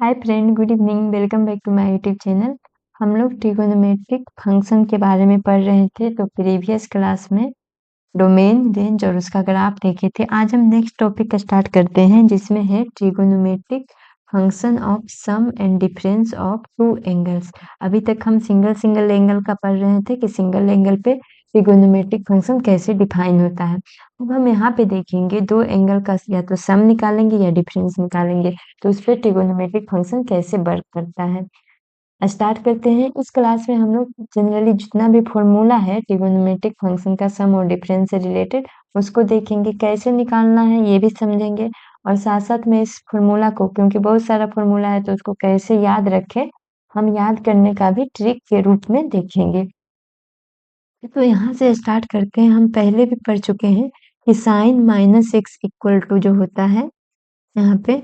Hi friend, good evening. Welcome back to my YouTube channel. हम लोग trigonometric function के बारे में पढ़ रहे थे। तो प्रीवियस क्लास में डोमेन, रेंज और उसका ग्राफ देखे थे। आज हम नेक्स्ट टॉपिक स्टार्ट करते हैं, जिसमें है trigonometric function of sum and difference of two angles. अभी तक हम सिंगल सिंगल एंगल का पढ़ रहे थे कि सिंगल एंगल पे ट्रिगोनोमेट्रिक फंक्शन कैसे डिफाइन होता है। अब हम यहाँ पे देखेंगे दो एंगल का या तो सम निकालेंगे या डिफरेंस निकालेंगे, तो उस पर ट्रिगोनोमेट्रिक फंक्शन कैसे वर्क करता है। स्टार्ट करते हैं। इस क्लास में हम लोग जनरली जितना भी फॉर्मूला है ट्रिगोनोमेट्रिक फंक्शन का सम और डिफरेंस से रिलेटेड, उसको देखेंगे, कैसे निकालना है ये भी समझेंगे। और साथ साथ में इस फॉर्मूला को, क्योंकि बहुत सारा फॉर्मूला है तो उसको कैसे याद रखें, हम याद करने का भी ट्रिक के रूप में देखेंगे। तो यहाँ से स्टार्ट करते हैं। हम पहले भी पढ़ चुके हैं कि sine minus x equal to जो होता है यहाँ पे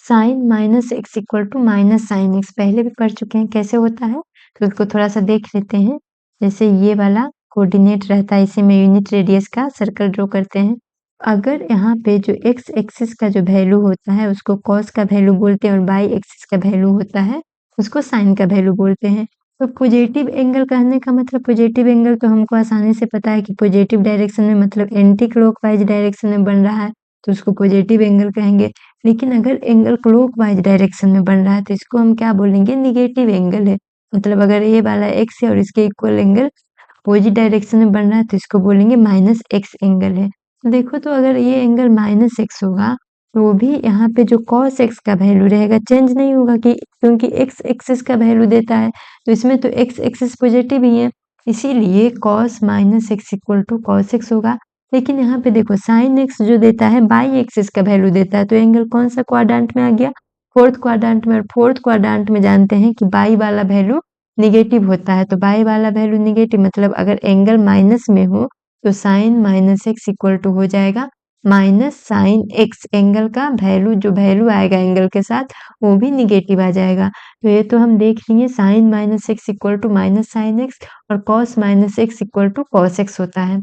sine minus x equal to minus sine x, पहले भी पढ़ चुके हैं कैसे होता है। तो उसको थोड़ा सा देख लेते हैं। जैसे ये वाला कोऑर्डिनेट रहता है, इसी में यूनिट रेडियस का सर्कल ड्रॉ करते हैं। अगर यहाँ पे जो एक्स एक्सिस का जो वैल्यू होता है उसको कॉस का वैल्यू बोलते हैं, और बाई एक्सिस का वैल्यू होता है उसको साइन का वैल्यू बोलते हैं। तो पॉजिटिव एंगल कहने का मतलब, पॉजिटिव एंगल तो हमको आसानी से पता है कि पॉजिटिव डायरेक्शन में मतलब एंटी क्लॉकवाइज डायरेक्शन में बन रहा है, तो उसको पॉजिटिव एंगल कहेंगे। लेकिन अगर एंगल क्लॉकवाइज डायरेक्शन में बन रहा है तो इसको हम क्या बोलेंगे, निगेटिव एंगल है। मतलब अगर ये वाला एक्स है और इसके इक्वल एंगल अपोजिट डायरेक्शन में बन रहा है तो इसको बोलेंगे माइनस एक्स एंगल है। तो देखो, तो अगर ये एंगल माइनस एक्स होगा तो भी यहाँ पे जो कॉस एक्स का वैल्यू रहेगा चेंज नहीं होगा, कि क्योंकि एक्स एक्सिस का वैल्यू देता है, तो इसमें तो एक्स एक्सिस पॉजिटिव ही है, इसीलिए cos minus x equal to cos x होगा। लेकिन यहाँ पे देखो, साइन एक्स जो देता है बाई एक्सिस का वैल्यू देता है, तो एंगल कौन सा क्वाड्रेंट में आ गया, फोर्थ क्वाड्रेंट में। और फोर्थ क्वाड्रेंट में जानते हैं कि बाई वाला वैल्यू निगेटिव होता है, तो बाई वाला वैल्यू निगेटिव, मतलब अगर एंगल माइनस में हो तो sine minus x equal to हो जाएगा माइनस साइन एक्स। एंगल का वैल्यू, जो वैल्यू आएगा एंगल के साथ, वो भी निगेटिव आ जाएगा। तो ये तो हम देख लिए, sine minus x equal to minus sine x और cos minus x equal to cos x होता है।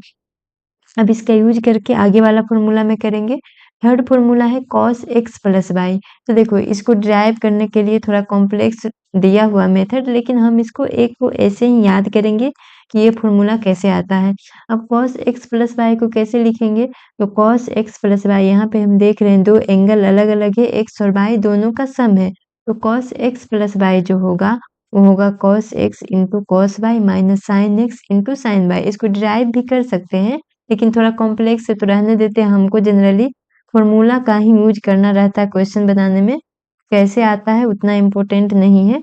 अब इसका यूज करके आगे वाला फॉर्मूला में करेंगे। थर्ड फॉर्मूला है कॉस एक्स प्लस वाई। तो देखो, इसको ड्राइव करने के लिए थोड़ा कॉम्प्लेक्स दिया हुआ मेथड, लेकिन हम इसको एक को ऐसे ही याद करेंगे कि ये फॉर्मूला कैसे आता है। अब कॉस एक्स प्लस वाई को कैसे लिखेंगे, तो कॉस एक्स प्लस वाई, यहाँ पे हम देख रहे हैं दो एंगल अलग अलग है, एक्स और वाई दोनों का सम है, तो कॉस एक्स प्लस वाई जो होगा वो होगा cos x into cos y minus sine x into sine y. इसको ड्राइव भी कर सकते हैं, लेकिन थोड़ा कॉम्प्लेक्स है तो रहने देते हैं। हमको जनरली फॉर्मूला का ही यूज करना रहता है क्वेश्चन बनाने में, कैसे आता है उतना इम्पोर्टेंट नहीं है।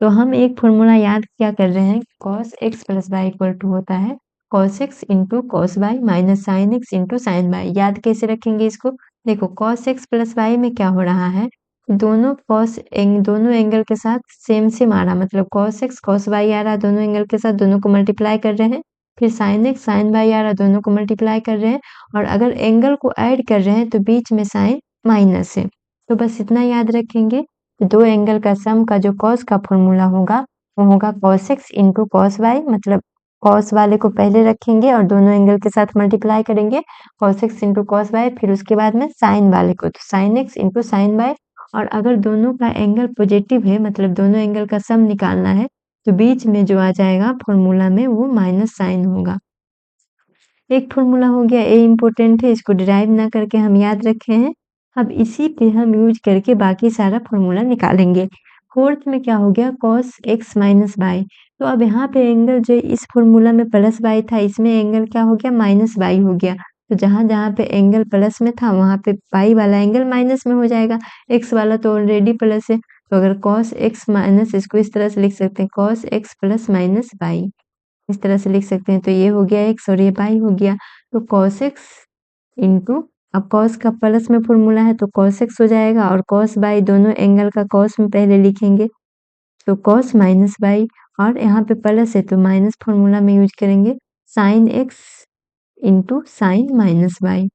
तो हम एक फॉर्मूला याद क्या कर रहे हैं, cos x plus y equal to होता है cos x into cos y minus sine x into sine y. याद कैसे रखेंगे इसको, देखो कॉस एक्स प्लस वाई में क्या हो रहा है, दोनों एंगल के साथ सेम सेम आ रहा, मतलब कॉस एक्स कॉस वाई आ रहा है दोनों एंगल के साथ, दोनों को मल्टीप्लाई कर रहे हैं। फिर साइन एक्स साइन वाई आ रहा है, दोनों को मल्टीप्लाई कर रहे हैं। और अगर एंगल को ऐड कर रहे हैं तो बीच में साइन माइनस है। तो बस इतना याद रखेंगे, दो एंगल का सम का जो कॉस का फॉर्मूला होगा वो होगा cos x into cos y, मतलब कॉस वाले को पहले रखेंगे और दोनों एंगल के साथ मल्टीप्लाई करेंगे, cos x into cos y. फिर उसके बाद में साइन वाले को, तो sine x into sine y. और अगर दोनों का एंगल पॉजिटिव है, मतलब दोनों एंगल का सम निकालना है, तो बीच में जो आ जाएगा फॉर्मूला में वो माइनस साइन होगा। एक फॉर्मूला हो गया, ए इम्पोर्टेंट है, इसको डिराइव ना करके हम याद रखे हैं। अब इसी पे हम यूज करके बाकी सारा फॉर्मूला निकालेंगे। फोर्थ में क्या हो गया, कॉस एक्स माइनस वाई। तो अब यहाँ पे एंगल जो इस फॉर्मूला में प्लस वाई था, इसमें एंगल क्या हो गया, माइनस वाई हो गया। तो जहां जहां पे एंगल प्लस में था वहां पे वाई वाला एंगल माइनस में हो जाएगा, एक्स वाला तो ऑलरेडी प्लस है। तो अगर कॉस एक्स माइनस, इसको इस तरह से लिख सकते हैं, cos x plus minus y, इस तरह से लिख सकते हैं। तो ये हो गया एक्स और ये वाई हो गया। तो कॉस एक्स इंटू, अब कॉस का प्लस में फॉर्मूला है तो कॉस एक्स हो जाएगा, और कॉस बाई दोनों एंगल का कॉस में पहले लिखेंगे, तो कॉस माइनस बाई, और यहाँ पे प्लस है तो माइनस फॉर्मूला में यूज करेंगे, sine x into sine minus y.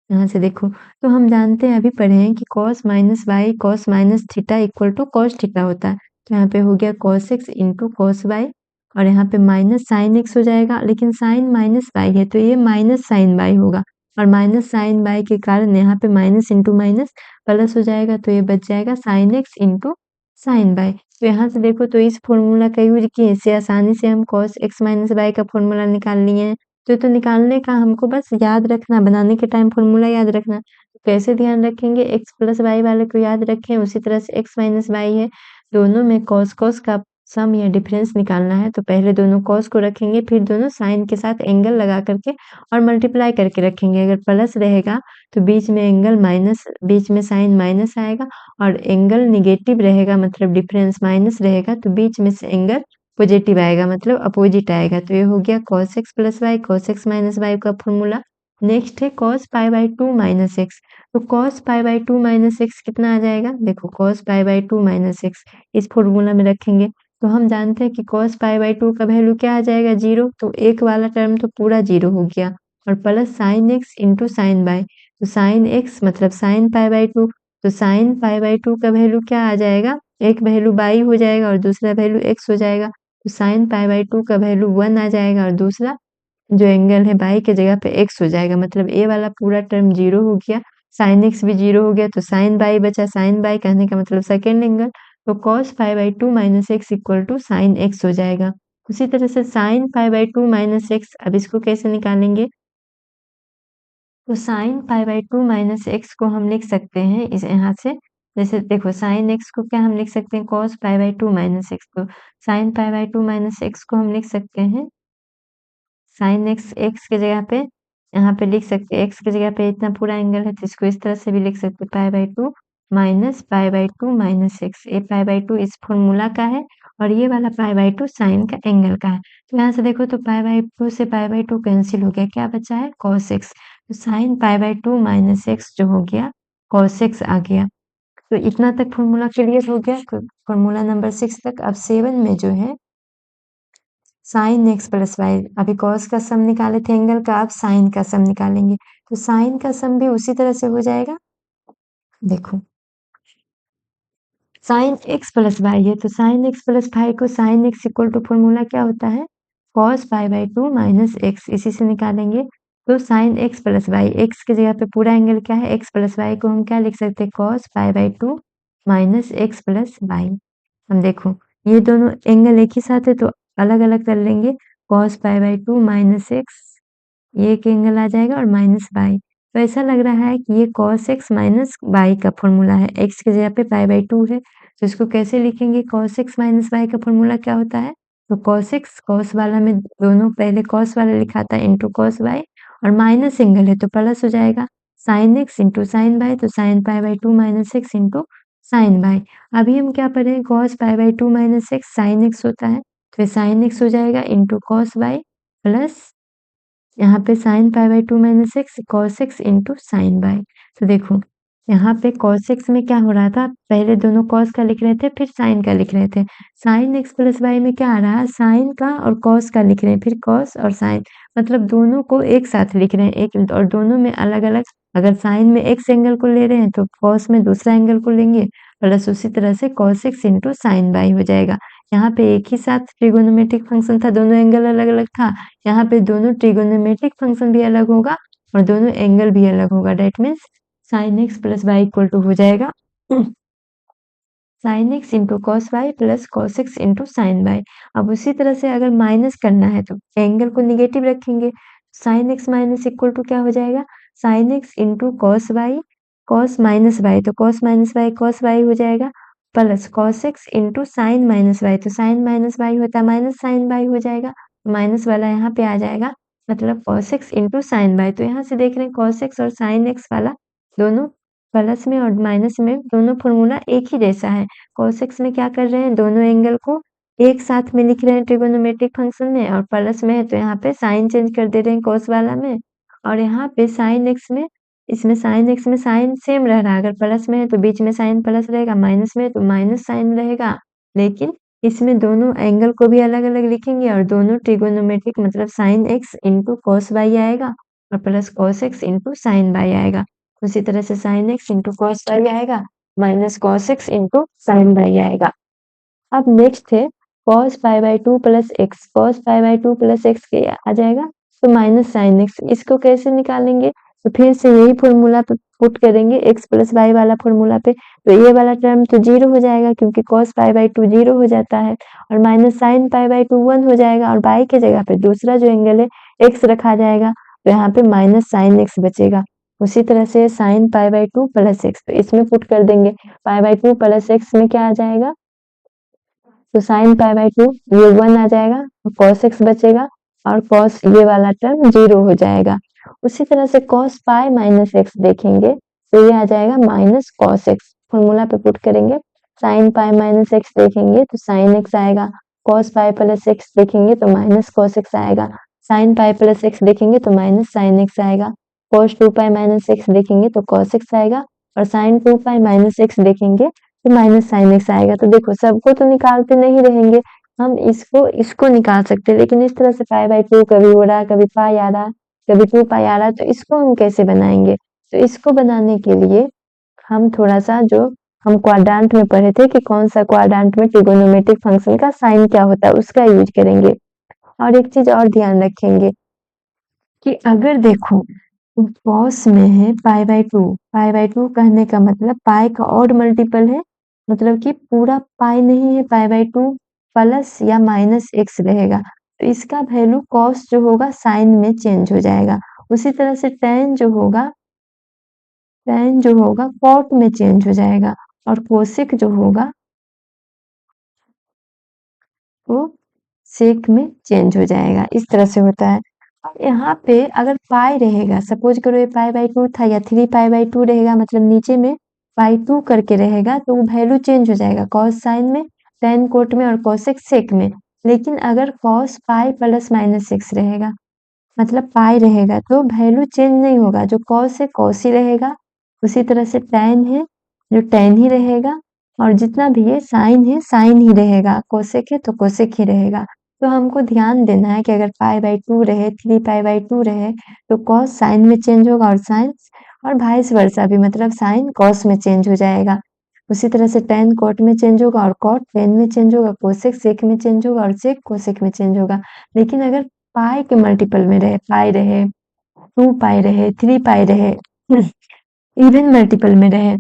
यहाँ से देखो, तो हम जानते हैं, अभी पढ़े हैं कि cos minus y cos minus theta equal to cos theta होता है। तो यहाँ पे हो गया cos x into cos y, और यहाँ पे माइनस साइन एक्स हो जाएगा, लेकिन साइन माइनस वाई है तो ये माइनस साइन वाई होगा। और माइनस साइन बाय के कारण यहाँ पे माइनस इंटू माइनस प्लस हो जाएगा, तो ये बच जाएगा sine x into sine y. तो यहाँ से देखो तो इस फॉर्मूला का यूज किए, इससे आसानी से हम कॉस एक्स माइनस बाय का फॉर्मूला निकाल लिए हैं। तो निकालने का हमको बस याद रखना, बनाने के टाइम फॉर्मूला याद रखना। तो कैसे ध्यान रखेंगे, एक्स प्लस वाई वाले को याद रखें, उसी तरह से एक्स माइनस वाई है, दोनों में कॉस कॉस का सम या डिफरेंस निकालना है। तो पहले दोनों कॉस को रखेंगे, फिर दोनों साइन के साथ एंगल लगा करके और मल्टीप्लाई करके रखेंगे। अगर प्लस रहेगा तो बीच में एंगल माइनस, बीच में साइन माइनस आएगा, और एंगल निगेटिव रहेगा मतलब डिफरेंस माइनस रहेगा तो बीच में से एंगल पॉजिटिव आएगा मतलब अपोजिट आएगा। तो ये हो गया cos x plus y, cos x minus y का फॉर्मूला। नेक्स्ट है cos pi by two minus x. तो cos pi by two minus x कितना आ जाएगा, देखो cos pi by two minus x इस फॉर्मूला में रखेंगे। तो हम जानते हैं कि cos पाई बाई टू का वैल्यू क्या आ जाएगा, 0। तो एक वाला टर्म तो पूरा 0 हो गया, और plus sine x into sine y. तो साइन एक्स मतलब साइन पाई बाई टू, तो साइन पाई बाई टू का वैल्यू क्या आ जाएगा, एक वैल्यू बाई हो जाएगा और दूसरा वैल्यू एक्स हो जाएगा। तो साइन पाई बाई टू का वैल्यू 1 आ जाएगा, और दूसरा जो एंगल है बाई के जगह पे एक्स हो जाएगा, मतलब ए वाला पूरा टर्म 0 हो गया, साइन एक्स भी 0 हो गया, तो साइन बाई बचा, साइन बाई कहने का मतलब सेकेंड एंगल। तो cos pi by two minus x equal to sine x हो जाएगा। उसी तरह से sine pi by two minus x, अब इसको कैसे निकालेंगे, तो sine pi by two minus x को हम लिख सकते हैं इस यहाँ से, जैसे देखो साइन एक्स को क्या हम लिख सकते हैं, cos pi by two minus x को, sine pi by two minus x को हम लिख सकते हैं साइन एक्स, एक्स के जगह पे यहाँ पे लिख सकते हैं, एक्स की जगह पे इतना पूरा एंगल है तो इसको इस तरह से भी लिख सकते हैं, पाई by two minus pi by two minus x. ये पाई बाई टू इस फॉर्मूला का है, और ये वाला पाई बाई टू साइन का एंगल का है। तो यहाँ से देखो तो पाई बाई टू से पाई बाई टू कैंसिल हो गया, क्या बचा है cos एक्स। तो sine pi by two minus x जो हो गया cos एक्स आ गया। तो इतना तक फॉर्मूला क्लियर हो गया, फॉर्मूला नंबर 6 तक। अब 7 में जो है साइन एक्स प्लस वाई, अभी कॉस का सम निकाले थे एंगल का, अब साइन का सम निकालेंगे। तो साइन का सम भी उसी तरह से हो जाएगा, देखो साइन एक्स प्लस वाई है, तो साइन एक्स प्लस वाई को sine x equal to formula क्या होता है, cos pi by two minus x, इसी से निकालेंगे। तो sine x plus y, x की जगह पे पूरा एंगल क्या है, एक्स प्लस वाई को हम क्या लिख सकते हैं, cos pi by two minus x plus y. हम देखो ये दोनों एंगल एक ही साथ है तो अलग अलग कर लेंगे, cos pi by two minus x, ये एक एंगल आ जाएगा, और माइनस बाई। तो ऐसा लग रहा है कि ये cos x माइनस बाई का फॉर्मूला है, x की जगह पे पाई बाई टू है, तो इसको कैसे लिखेंगे, cos x माइनस बाई का फॉर्मूला क्या होता है, तो cos x, cos वाला में दोनों पहले cos वाला लिखा था इंटू cos y, और माइनस एंगल है तो प्लस हो जाएगा, sine x into sine y, तो sine pi by two minus x into sine y. अभी हम क्या पढ़े, cos pi by two minus x sine x होता है, तो साइन x हो जाएगा इंटू cos y प्लस यहाँ पे sign pi by two minus x cos x into sine y. तो देखो यहाँ पे कॉस एक्स में क्या हो रहा था, पहले दोनों कॉस का लिख रहे थे फिर साइन का लिख रहे थे, साइन एक्स प्लस वाई में क्या आ रहा है, साइन का और कॉस का लिख रहे हैं, फिर कॉस और साइन, मतलब दोनों को एक साथ लिख रहे हैं, एक और दोनों में अलग अलग। अगर साइन में एक्स एंगल को ले रहे हैं तो कॉस में दूसरा एंगल को लेंगे, प्लस उसी तरह से cos x into sine by हो जाएगा। यहाँ पे एक ही साथ ट्रिगोनोमेट्रिक फंक्शन था, दोनों एंगल अलग अलग था, यहाँ पे दोनों ट्रिगोनोमेट्रिक फंक्शन भी अलग होगा और दोनों एंगल भी अलग होगा, that means sine x plus y equal to हो जाएगा sine x into cos y plus cos x into sine y. अब उसी तरह से अगर माइनस करना है तो एंगल को निगेटिव रखेंगे, sine x minus equal to क्या हो जाएगा, sine x into cos y, cos minus y, तो cos minus y cos y हो जाएगा, plus cos x into sine minus y, तो साइन माइनस वाई होता है माइनस साइन वाई हो जाएगा, माइनस वाला यहाँ पे आ जाएगा, मतलब cos x into sine y. तो यहाँ से देख रहे हैं कॉस एक्स और साइन एक्स वाला दोनों प्लस में और माइनस में दोनों फॉर्मूला एक ही जैसा है। cos x में क्या कर रहे हैं, दोनों एंगल को एक साथ में लिख रहे हैं ट्रिगोनोमेट्रिक फंक्शन में, और प्लस में है तो यहाँ पे साइन चेंज कर दे रहे हैं cos वाला में, और यहाँ पे साइन x में, इसमें साइन x में साइन सेम रह रहा है, अगर प्लस में है तो बीच में साइन प्लस रहेगा, माइनस में है तो माइनस साइन रहेगा, लेकिन इसमें दोनों एंगल को भी अलग अलग लिखेंगे और दोनों ट्रिगोनोमेट्रिक मतलब sine x into cos y आएगा और plus cos x into sine y आएगा। उसी तरह से sine x into cos y आएगा minus cos x into sine y आएगा। अब नेक्स्ट है cos pi by two plus x, cos pi by two plus x के आ जाएगा तो माइनस साइन एक्स, इसको कैसे निकालेंगे, तो फिर से यही फॉर्मूला पे पुट करेंगे x प्लस वाई वाला फॉर्मूला पे, तो ये वाला टर्म तो 0 हो जाएगा क्योंकि cos पाई बाई 2 0 हो जाता है और माइनस sin पाई बाई 2 1 हो जाएगा और y के जगह पे दूसरा जो एंगल है x रखा जाएगा, तो यहाँ पे माइनस sin x बचेगा। उसी तरह से sin pi by 2 plus x, तो इसमें पुट कर देंगे, पाई बाई 2 प्लस x में क्या आ जाएगा, तो sin पाई बाई 2 ये 1 आ जाएगा, cos x बचेगा और cos ये वाला टर्म 0 हो जाएगा। उसी तरह से cos पाई माइनस x देखेंगे तो ये आ जाएगा माइनस cos x, फॉर्मूला पे पुट करेंगे, sin पाई माइनस x देखेंगे तो sin x आएगा, cos पाई प्लस x देखेंगे तो माइनस cos x आएगा, sin पाई प्लस x देखेंगे तो माइनस sin x आएगा, cos 2 पाई माइनस x देखेंगे तो cos x आएगा और sin 2 पाई माइनस x देखेंगे तो माइनस sin x आएगा। तो देखो सबको तो निकालते नहीं रहेंगे, हम इसको निकाल सकते हैं, लेकिन इस तरह से पाई बाई 2 कभी हो रहा है, कभी पाई आ रहा है, कभी 2 पाई आ रहा है, तो इसको हम कैसे बनाएंगे? तो इसको बनाने के लिए हम थोड़ा सा जो हम क्वाड्रेंट में पढ़े थे कि कौन सा क्वाड्रेंट में ट्रिगोनोमेट्रिक फंक्शन का साइन क्या होता है उसका यूज करेंगे। और एक चीज और ध्यान रखेंगे कि अगर देखो कॉस में है पाई बाई 2 कहने का मतलब पाई का ऑड मल्टीपल है, मतलब कि पूरा पाई नहीं है, पाई बाई 2 प्लस या माइनस x रहेगा, तो इसका वैल्यू कॉस जो होगा साइन में चेंज हो जाएगा। उसी तरह से tan जो होगा कॉट में चेंज हो जाएगा और कोसेक जो होगा वो सेक में चेंज हो जाएगा, इस तरह से होता है। और यहाँ पे अगर पाई रहेगा, सपोज करो ये पाई बाई 2 था या 3 पाई बाई 2 रहेगा, मतलब नीचे में पाई 2 करके रहेगा तो वो वैल्यू चेंज हो जाएगा, कॉस साइन में, tan कोट में और कोसेक सेक में। लेकिन अगर cos pi plus minus x रहेगा, मतलब पाई रहेगा, तो वैल्यू चेंज नहीं होगा, जो कॉस है कॉस ही रहेगा, उसी तरह से tan है जो tan ही रहेगा और जितना भी है साइन ही रहेगा, कोसेक है तो कोसेक ही रहेगा। तो हमको ध्यान देना है कि अगर पाई बाई 2 रहे, 3 पाई बाई 2 रहे तो कॉस साइन में चेंज होगा और साइन और वाइस वर्सा भी, मतलब साइन कॉस में चेंज हो जाएगा। उसी तरह से tan कॉट में चेंज होगा और कॉट tan में चेंज होगा, कोसेक सेक में चेंज होगा और सेक कोसेक में चेंज होगा। लेकिन अगर पाई के मल्टीपल में रहे, पाई रहे, 2 पाई रहे, 3 पाई रहे, इवन मल्टीपल में रहे,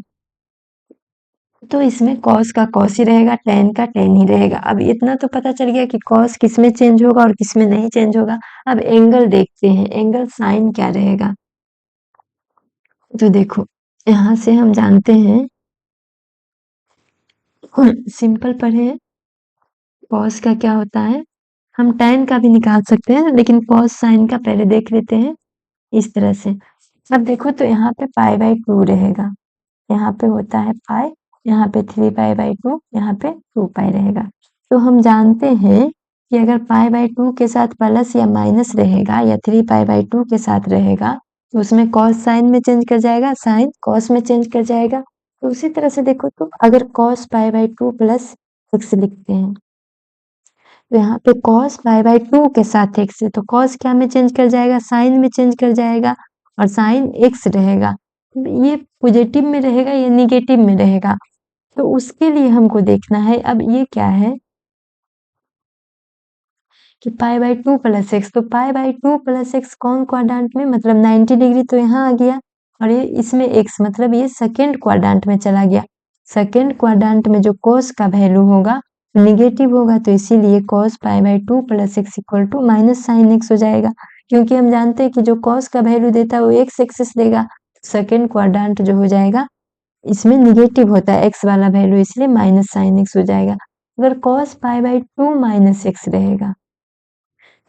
तो इसमें कॉस का कॉस ही रहेगा, tan का tan ही रहेगा। अब इतना तो पता चल गया कि कॉस किस में चेंज होगा और किस में नहीं चेंज होगा। अब एंगल देखते हैं, एंगल साइन क्या रहेगा। तो देखो यहाँ से हम जानते हैं, सिंपल पढ़े, कॉस का क्या होता है, हम tan का भी निकाल सकते हैं, लेकिन कॉस साइन का पहले देख लेते हैं इस तरह से। अब देखो तो यहाँ पे पाई बाई 2 रहेगा, यहाँ पे होता है पाई, यहाँ पे 3 पाई बाई 2, यहाँ पे 2 पाई रहेगा। तो हम जानते हैं कि अगर पाई बाई 2 के साथ प्लस या माइनस रहेगा या 3 पाई बाई 2 के साथ रहेगा तो उसमें कॉस साइन में चेंज कर जाएगा, साइन कॉस में चेंज कर जाएगा। तो उसी तरह से देखो तो अगर cos pi by 2 plus x लिखते हैं तो यहाँ पे cos पाई बाई 2 के साथ x है, तो cos क्या में चेंज कर जाएगा, साइन में चेंज कर जाएगा और साइन x रहेगा। ये पॉजिटिव में रहेगा या निगेटिव में रहेगा, तो उसके लिए हमको देखना है। अब ये क्या है कि पाई बाई 2 प्लस एक्स, तो पाई बाई 2 प्लस एक्स कौन क्वाड्रेंट में, मतलब 90 डिग्री तो यहाँ आ गया और ये इसमें x, मतलब ये सेकेंड क्वाड्रेंट में चला गया। सेकेंड क्वाड्रेंट में जो cos का वैल्यू होगा निगेटिव होगा, तो इसीलिए cos pi by 2 plus x equal to minus sine x हो जाएगा, क्योंकि हम जानते हैं कि जो cos का वैल्यू देता है वो x एक्सिस देगा। सेकेंड क्वाड्रेंट जो हो जाएगा इसमें निगेटिव होता है x वाला वैल्यू, इसलिए माइनस साइन एक्स हो जाएगा। अगर cos pi by 2 minus x रहेगा,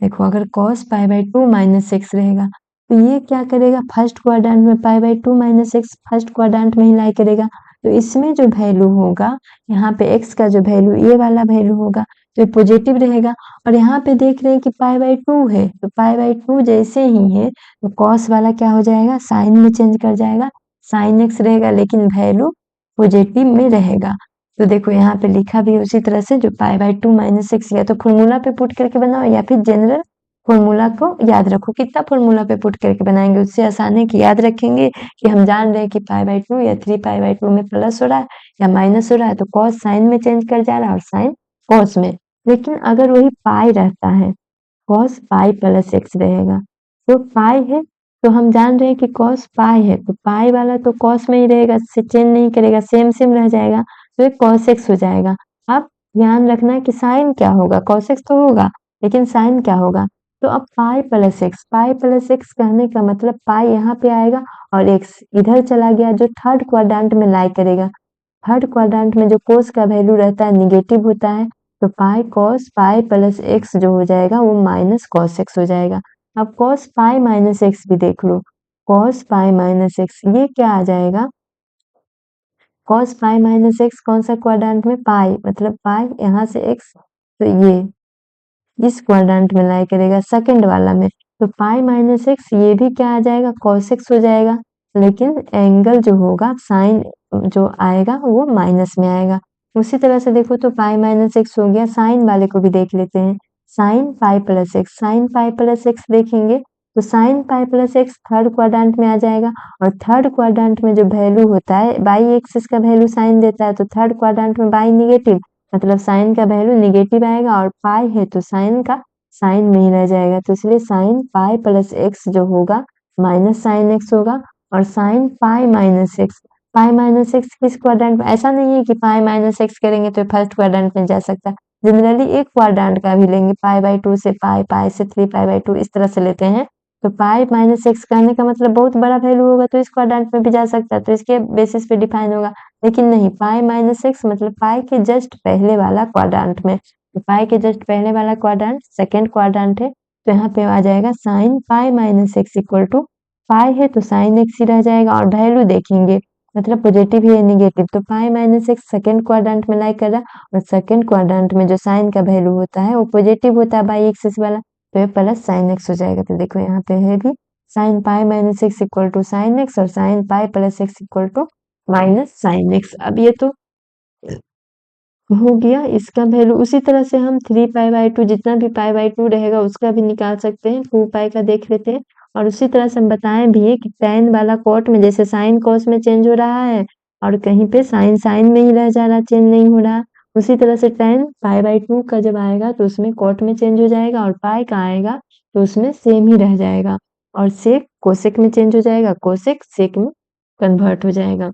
देखो अगर cos pi by 2 minus x रहेगा तो ये क्या करेगा, फर्स्ट क्वाड्रेंट में पाई by 2 minus x first quadrant में ही लाई करेगा, तो इसमें जो वैल्यू होगा यहाँ पे x का जो वैल्यू ये वाला वैल्यू होगा तो पॉजिटिव रहेगा। और यहाँ पे देख रहे हैं कि पाई बाई 2 है, तो पाई बाई 2 जैसे ही है तो cos वाला क्या हो जाएगा, साइन में चेंज कर जाएगा, साइन एक्स रहेगा लेकिन वैल्यू पॉजिटिव में रहेगा। तो देखो यहाँ पे लिखा भी है उसी तरह से, जो पाई बाई 2 माइनस एक्स, या तो फॉर्मूला पे पुट करके बनाओ या फिर जनरल फॉर्मूला को याद रखो। कितना फॉर्मूला पे पुट करके बनाएंगे उससे आसान है कि याद रखेंगे कि हम जान रहे हैं कि पाई बाई 2 या 3 पाई बाई 2 में प्लस हो रहा है या माइनस हो रहा है, तो कॉस साइन में चेंज कर जा रहा है और साइन कॉस में। लेकिन अगर वही पाई रहता है, कॉस पाई प्लस एक्स रहेगा, तो पाई है तो हम जान रहे हैं कि cos पाई है, तो पाई वाला तो cos में ही रहेगा, से चेंज नहीं करेगा, सेम सेम रह जाएगा, तो ये cos x हो जाएगा। अब ध्यान रखना है कि साइन क्या होगा, cos x तो होगा, लेकिन साइन क्या होगा? तो अब पाई प्लस एक्स कहने का मतलब पाई यहाँ पे आएगा और एक्स इधर चला गया, जो थर्ड क्वाड्रेंट में लाई करेगा। थर्ड क्वाड्रेंट में जो कोस का वैल्यू रहता है निगेटिव होता है, तो pi cos pi plus x जो हो जाएगा वो माइनस कॉस एक्स हो जाएगा। अब कॉस पाई माइनस एक्स भी देख लो, कॉस पाई माइनस एक्स ये क्या आ जाएगा? कॉस पाई माइनस एक्स कौन सा क्वाड्रेंट में? पाई, मतलब पाई यहाँ से एक्स, तो ये इस क्वाड्रेंट में लाई करेगा सेकंड वाला में, तो पाई माइनस एक्स ये भी क्या आ जाएगा? कॉस एक्स हो जाएगा, लेकिन एंगल जो होगा साइन जो आएगा वो माइनस में आएगा। उसी तरह से देखो तो पाई माइनस एक्स हो गया, साइन वाले को भी देख लेते हैं, sign pi plus x, sign pi plus x देखेंगे तो sine pi plus x third quadrant में आ जाएगा, और थर्ड क्वाड्रेंट में जो वैल्यू होता है बाई एक्सिस का वैल्यू साइन देता है, तो थर्ड क्वाड्रेंट में बाई निगेटिव, मतलब साइन का वैल्यू निगेटिव आएगा, और पाई है तो साइन का साइन में ही रह जाएगा, तो इसलिए साइन पाई प्लस एक्स जो होगा माइनस साइन एक्स होगा। और साइन पाई माइनस एक्स किस क्वाड्रेंट में? ऐसा नहीं है कि पाई माइनस एक्स करेंगे तो फर्स्ट क्वाड्रेंट में जा सकता है, जनरली एक क्वाड्रेंट का भी लेंगे, पाई बाई टू से पाई, पाई से थ्री पाई बाई टू, इस तरह से लेते हैं, तो पाई माइनस एक्स करने का मतलब बहुत बड़ा वैल्यू होगा तो इस क्वाड्रेंट में भी जा सकता है, तो इसके बेसिस पे डिफाइन होगा, लेकिन नहीं, पाई माइनस एक्स मतलब पाई के जस्ट पहले वाला क्वाड्रेंट में, तो पाई के जस्ट पहले वाला क्वाड्रेंट सेकंड क्वाड्रेंट है, तो यहाँ पे आ जाएगा sine pi minus x equal to pi है तो साइन एक्स ही रह जाएगा, और वैल्यू देखेंगे मतलब पॉजिटिव ही है निगेटिव, तो पाई माइनस एक्स सेकंड क्वाड्रेंट में लाई कर रहा है, और सेकंड क्वाड्रेंट में जो साइन का वैल्यू होता है वो पॉजिटिव होता है बाई एक्सिस वाला, तो ये प्लस साइन एक्स हो जाएगा। तो देखो यहाँ पे है भी sine pi minus x equal to sine x, और sine pi plus x equal to minus sine x. अब ये तो हो गया इसका वैल्यू, उसी तरह से हम थ्री पाई बाई टू जितना भी पाई बाई टू रहेगा उसका भी निकाल सकते हैं, टू पाई का देख लेते हैं, और उसी तरह से हम बताएं भी है कि tan वाला कॉट में जैसे साइन कॉस में चेंज हो रहा है, और कहीं पे साइन साइन में ही रह जा रहा, चेंज नहीं हो रहा, उसी तरह से tan पाई बाई टू का जब आएगा तो उसमें कॉट में चेंज हो जाएगा, और पाई का आएगा तो उसमें सेम ही रह जाएगा, और सेक कोसेक में चेंज हो जाएगा, कोसेक सेक में कन्वर्ट हो जाएगा।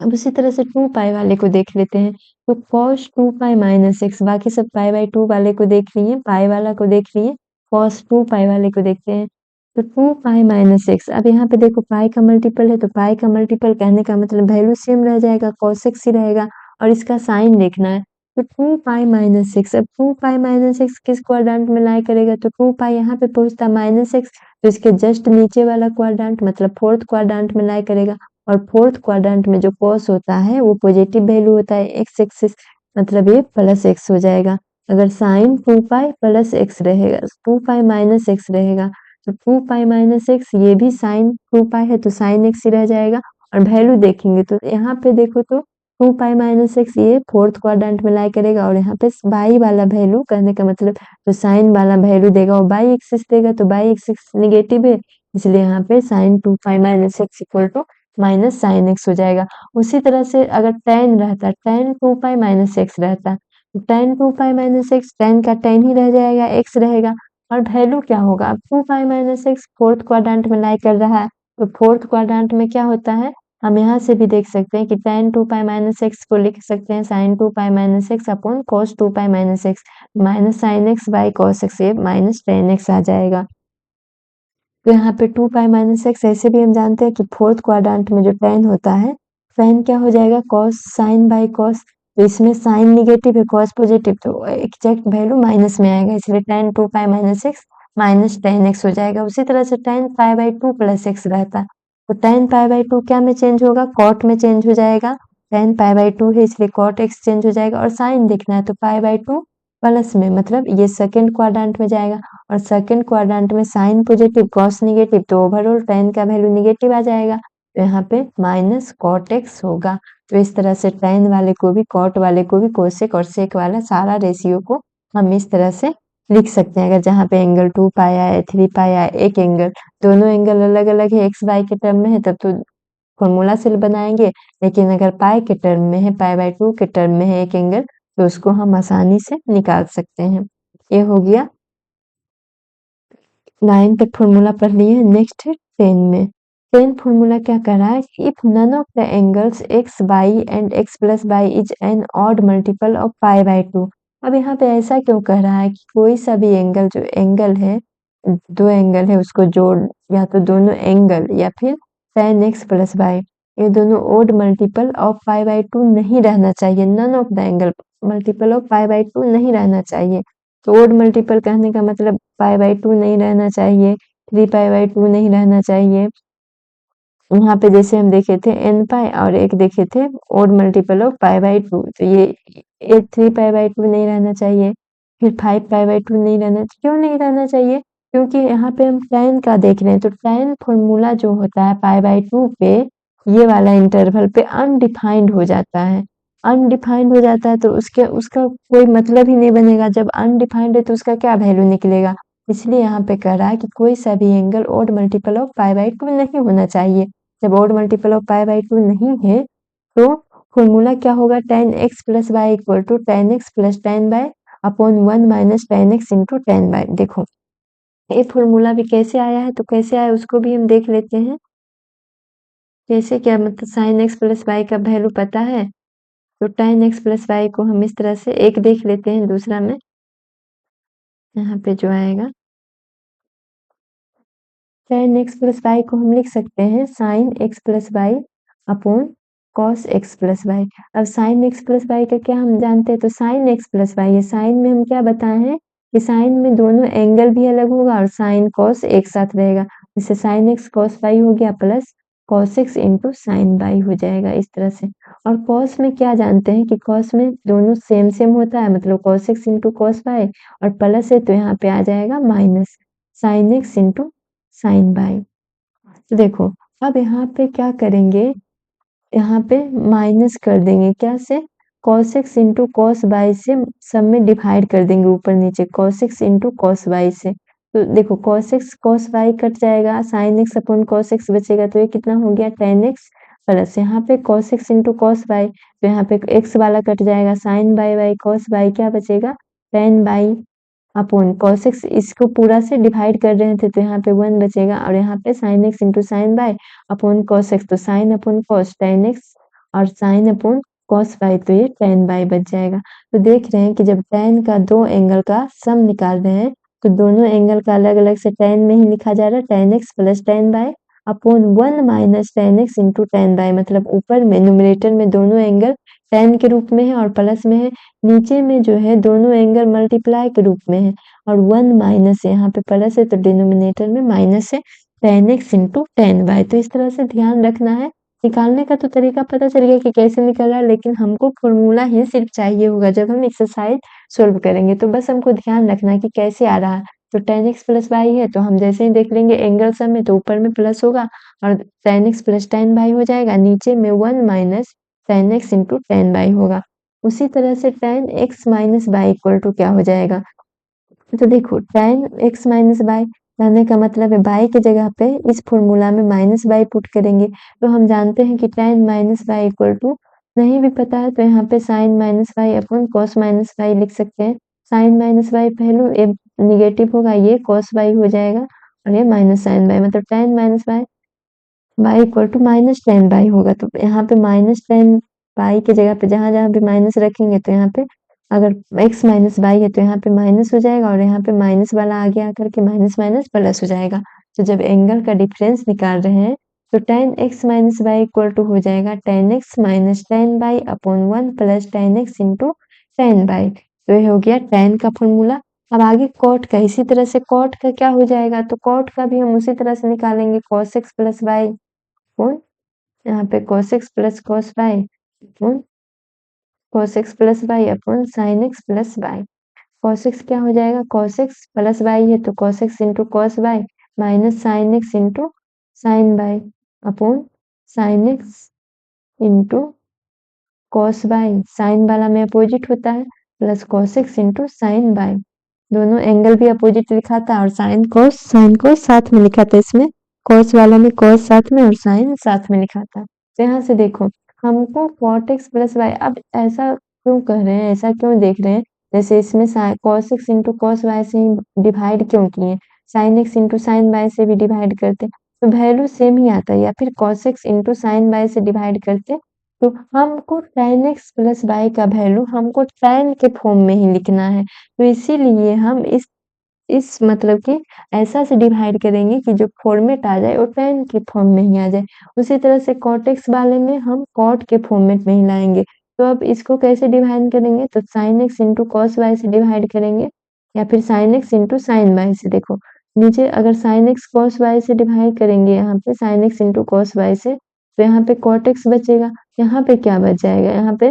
अब उसी तरह से 2 पाई वाले को देख लेते हैं, तो cos 2 पाई माइनस एक्स, बाकी सब पाई बाई 2 वाले को देख लिए, पाई वाला को देख लिए, cos 2 पाई वाले को देखते हैं, तो 2 पाई माइनस एक्स, अब यहाँ पे देखो पाई का मल्टीपल है, तो पाई का मल्टीपल कहने का मतलब वैल्यू सेम रह जाएगा, cos एक्स ही रहेगा, और इसका साइन देखना है, तो 2 पाई माइनस एक्स, अब 2 पाई माइनस एक्स किस क्वाड्रेंट में लाई करेगा, तो 2 पाई यहाँ पे पहुंचता माइनस एक्स, तो इसके जस्ट नीचे वाला क्वाड्रेंट मतलब फोर्थ क्वाड्रेंट में लाई करेगा, और फोर्थ क्वाड्रेंट में जो cos होता है वो पॉजिटिव वैल्यू होता है एक्स एक्सिस, मतलब ये प्लस एक्स हो जाएगा। अगर साइन 2 पाई प्लस एक्स रहेगा, 2 पाई माइनस एक्स रहेगा, तो 2 पाई माइनस एक्स ये भी साइन 2 पाई है तो साइन एक्स ही रह जाएगा, और वैल्यू देखेंगे तो यहाँ पे देखो तो 2 पाई माइनस एक्स ये फोर्थ क्वाड्रेंट में लाई करेगा, और यहाँ पे बाई वाला वैल्यू कहने का मतलब जो साइन वाला वैल्यू देगा वो बाई एक्सिस देगा, तो बाई एक्सिस निगेटिव है, इसलिए यहाँ पे sine 2 pi minus x equal to minus sine x हो जाएगा। उसी तरह से अगर tan रहता, tan 2 पाई माइनस एक्स रहता, तो tan 2 pi minus x tan का tan ही रह जाएगा, x रहेगा, और वैल्यू क्या होगा? अब 2 pi minus x fourth quadrant में लाई कर रहा है, तो फोर्थ क्वाड्रेंट में क्या होता है, हम यहाँ से भी देख सकते हैं कि tan 2 पाई माइनस एक्स को लिख सकते हैं sin 2 pi minus x upon cos 2 pi minus x minus sine x by cos x, ये माइनस tan एक्स आ जाएगा। तो यहाँ पे 2 पाई माइनस एक्स, ऐसे भी हम जानते हैं कि फोर्थ क्वाड्रेंट में जो tan होता है, tan क्या हो जाएगा? cos साइन बाई cos, तो इसमें साइन निगेटिव है cos पॉजिटिव, तो एग्जैक्ट वैल्यू माइनस में आएगा, इसलिए tan 2 pi minus x minus tan x हो जाएगा। उसी तरह से tan pi by 2 plus x रहता, तो tan पाई बाई 2 क्या में चेंज होगा? cot में चेंज हो जाएगा, tan पाई बाई 2 है इसलिए cot एक्स चेंज हो जाएगा, और साइन देखना है तो पाई बाई 2 प्लस में मतलब ये सेकंड क्वाड्रेंट में जाएगा, और सेकंड क्वाड्रेंट में साइन पॉजिटिव cos निगेटिव, तो ओवरऑल tan का वैल्यू निगेटिव आ जाएगा, तो यहाँ पे माइनस cot x होगा। तो इस तरह से tan वाले को भी cot वाले को भी कोसेक और सेक वाला सारा रेशियो को हम इस तरह से लिख सकते हैं। अगर जहाँ पे एंगल 2 पाई आया 3 पाई आया, एक एंगल, दोनों एंगल अलग अलग है एक्स वाई के टर्म में है तब तो फॉर्मूला से बनाएंगे, लेकिन अगर पाई के टर्म में है, पाई बाई 2 के टर्म में है एक एंगल, तो उसको हम आसानी से निकाल सकते हैं। ये हो गया 9 तक फॉर्मूला पढ़ लिए, नेक्स्ट है टेन में। टेन फॉर्मूला क्या कह रहा है कि if none of the angles x y and x plus y is an odd multiple of pi by two. अब यहाँ पे ऐसा क्यों कह रहा है कि कोई सा भी एंगल, जो एंगल है, दो एंगल है उसको जोड़, या तो दोनों एंगल या फिर tan x प्लस बाई, ये दोनों odd multiple of pi by two नहीं रहना चाहिए। None of the angle multiple of pi by two नहीं रहना चाहिए। तो ओड मल्टीपल कहने का मतलब पाई बाई टू नहीं रहना चाहिए, 3 पाई बाई टू नहीं रहना चाहिए। यहाँ पे जैसे हम देखे थे n पाई और एक देखे थे odd multiple of pi by two, तो ये 3 पाई बाई टू नहीं रहना चाहिए, फिर 5 पाई बाई टू नहीं रहना, क्यों नहीं रहना चाहिए? क्योंकि यहाँ पे हम tan का देख रहे हैं, तो tan फॉर्मूला जो होता है पाई बाई टू पे, ये वाला इंटरवल पे अनडिफाइंड हो जाता है। अनडिफाइंड हो जाता है तो उसके उसका कोई मतलब ही नहीं बनेगा। जब अनडिफाइंड है तो उसका क्या वैल्यू निकलेगा? इसलिए यहाँ पे कह रहा है कि कोई सा भी angle odd multiple of pi by two नहीं होना चाहिए। जब odd multiple of pi by two नहीं है तो फॉर्मूला क्या होगा? tan x plus y equal to tan x plus tan y upon 1 minus tan x into tan y. देखो ये फॉर्मूला भी कैसे आया है, तो कैसे आया उसको भी हम देख लेते हैं। कैसे, क्या मतलब sin x प्लस बाई का वैल्यू पता है, तो tan x प्लस बाई को हम इस तरह से एक देख लेते हैं, दूसरा में यहाँ पे जो आएगा tan x प्लस बाई को हम लिख सकते हैं sin x plus by upon cos x plus by. अब sin x प्लस बाई का क्या हम जानते हैं, तो sin x प्लस बाई है। sin में हम क्या बताए हैं कि sin में दोनों एंगल भी अलग होगा और sin cos एक साथ रहेगा, जिससे sin x cos बाई हो गया plus cos x into sine by हो जाएगा इस तरह से। और cos में क्या जानते हैं कि cos में दोनों सेम सेम होता है, मतलब cos x into cos by, और प्लस है तो यहाँ पे आ जाएगा minus sin x into sine y. तो देखो अब यहाँ पे क्या करेंगे, यहाँ पे माइनस कर देंगे, क्या से? cos x into cos by से सब में डिवाइड कर देंगे ऊपर नीचे, cos x into cos by से। तो देखो cos x cos by cut जाएगा, sin x upon cos x बचेगा, तो ये कितना हो गया tan x प्लस यहाँ पे cos x into cos by, तो यहाँ पे x वाला कट जाएगा, sin by by cos by क्या बचेगा? tan y upon cos x, इसको पूरा से डिवाइड कर रहे थे तो यहाँ पे 1 बचेगा, और यहाँ पे sin x into sine y upon cos x, तो sin upon cos tan x और sin अपॉन cos बाई, तो ये tan बाई बच जाएगा। तो देख रहे हैं कि जब tan का दो एंगल का सम निकाल रहे हैं तो दोनों एंगल का अलग अलग से tan में ही लिखा जा रहा है, tan x plus tan y upon 1 minus tan x into tan by, मतलब ऊपर में न्यूमरेटर में दोनों एंगल tan के रूप में है और प्लस में है, नीचे में जो है दोनों एंगल मल्टीप्लाई के रूप में है और 1 माइनस है, यहाँ पे प्लस है तो डिनोमिनेटर में माइनस है, tan x into tan y। तो इस तरह से ध्यान रखना है। निकालने का तो तरीका पता चल गया कि कैसे निकल रहा है, लेकिन हमको फॉर्मूला ही सिर्फ चाहिए होगा जब हम एक्सरसाइज सोल्व करेंगे। तो बस हमको ध्यान रखना है कि कैसे आ रहा है। तो tan x प्लस y है तो हम जैसे ही देख लेंगे एंगल सम में, तो ऊपर में प्लस होगा और tan x plus tan y हो जाएगा, नीचे में 1 minus tan x into tan y होगा। उसी तरह से tan x minus y equal to क्या हो जाएगा, तो देखो tan x माइनस बाई कहने का मतलब है बाई की जगह पे इस फॉर्मूला में माइनस बाई पुट करेंगे, तो हम जानते हैं कि tan minus y equal to, नहीं भी पता है तो यहाँ पे sin minus y upon cos minus y लिख सकते हैं। sin माइनस बाई पहलू ये निगेटिव होगा, ये cos बाई हो जाएगा और ये माइनस sin बाई, मतलब tan minus y y equal to minus tan y होगा। तो यहाँ पे माइनस tan बाई की जगह पे जहां जहां भी माइनस रखेंगे तो यहाँ पे अगर x माइनस बाई है तो यहाँ पे माइनस हो जाएगा और यहाँ पे माइनस वाला आगे आकर के माइनस माइनस प्लस हो जाएगा। तो जब एंगल का डिफरेंस निकाल रहे हैं तो tan x minus y equal to हो जाएगा tan x minus tan y upon 1 plus tan x into tan y. तो ये हो गया tan का फॉर्मूला। अब आगे cot का, इसी तरह से cot का क्या हो जाएगा, तो cot का भी हम उसी तरह से निकालेंगे, cos x plus by upon यहाँ पे cos x plus cos by upon cos x plus by upon sin x plus by. cos x क्या हो जाएगा, cos x प्लस बाई है तो cos x into cos by minus sin x into sin by upon sin x into cos by, sin वाला में opposite होता है, plus cos x into sin by. दोनों एंगल भी अपोजिट लिखा था और साइन cos साथ में लिखा था, इसमें cos वाला में cos साथ में और sin साथ में लिखा था। तो यहाँ से देखो हमको cot x प्लस वाई, अब ऐसा क्यों कह रहे हैं, ऐसा क्यों देख रहे हैं, जैसे इसमें cos x into cos y से ही डिवाइड क्यों किए, sin x into sin y से भी डिवाइड करते, तो वैल्यू सेम ही आता है, या फिर cos x into sine y से डिवाइड करते तो हमको tan x प्लस बाय का वैल्यू हमको tan के फॉर्म में ही लिखना है, तो इसीलिए हम इस मतलब कि ऐसा से डिवाइड करेंगे कि जो फॉर्मेट आ जाए वो tan के फॉर्म में ही आ जाए। उसी तरह से cot x वाले में हम cot के फॉर्मेट में ही लाएंगे। तो अब इसको कैसे डिवाइड करेंगे, तो sin x into cos y से डिवाइड करेंगे, या फिर sin x into sign y से। देखो नीचे अगर sin x cos y से डिवाइड करेंगे, यहाँ पे sin x into cos y से, तो यहाँ पे cot x बचेगा, यहाँ पे क्या बच जाएगा, यहाँ पे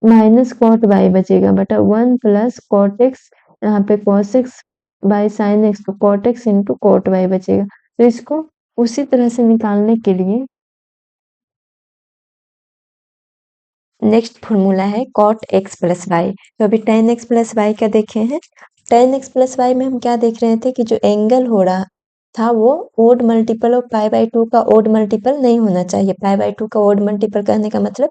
माइनस cot y बचेगा बटा 1 प्लस cot x, यहाँ पे cos x by sine x, तो cot x into cot y बचेगा। तो इसको उसी तरह से निकालने के लिए नेक्स्ट फॉर्मूला है cot x प्लस वाई। तो अभी tan x प्लस वाई का देखे हैं। tan x प्लस वाई में हम क्या देख रहे थे कि जो एंगल हो रहा था वो odd multiple of pi by 2 का ओड मल्टीपल नहीं होना चाहिए। पाई बाई 2 का ओड मल्टीपल कहने का मतलब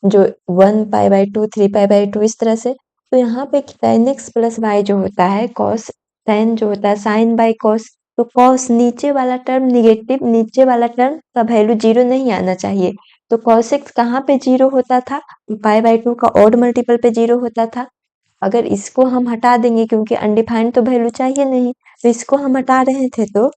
जो 1 पाई बाई 2, 3 पाई बाई 2 इस तरह से। तो यहाँ पे tan x प्लस वाई जो होता है cos, tan जो होता है साइन बाई cos, तो cos नीचे वाला टर्म निगेटिव, नीचे वाला टर्म का वैल्यू 0 नहीं आना चाहिए। तो cos x कहाँ पे 0 होता था, पाई बाई 2 का ऑड मल्टीपल पे 0 होता था। अगर इसको हम हटा देंगे क्योंकि अनडिफाइंड तो वैल्यू चाहिए नहीं, तो इसको हम हटा रहे थे तो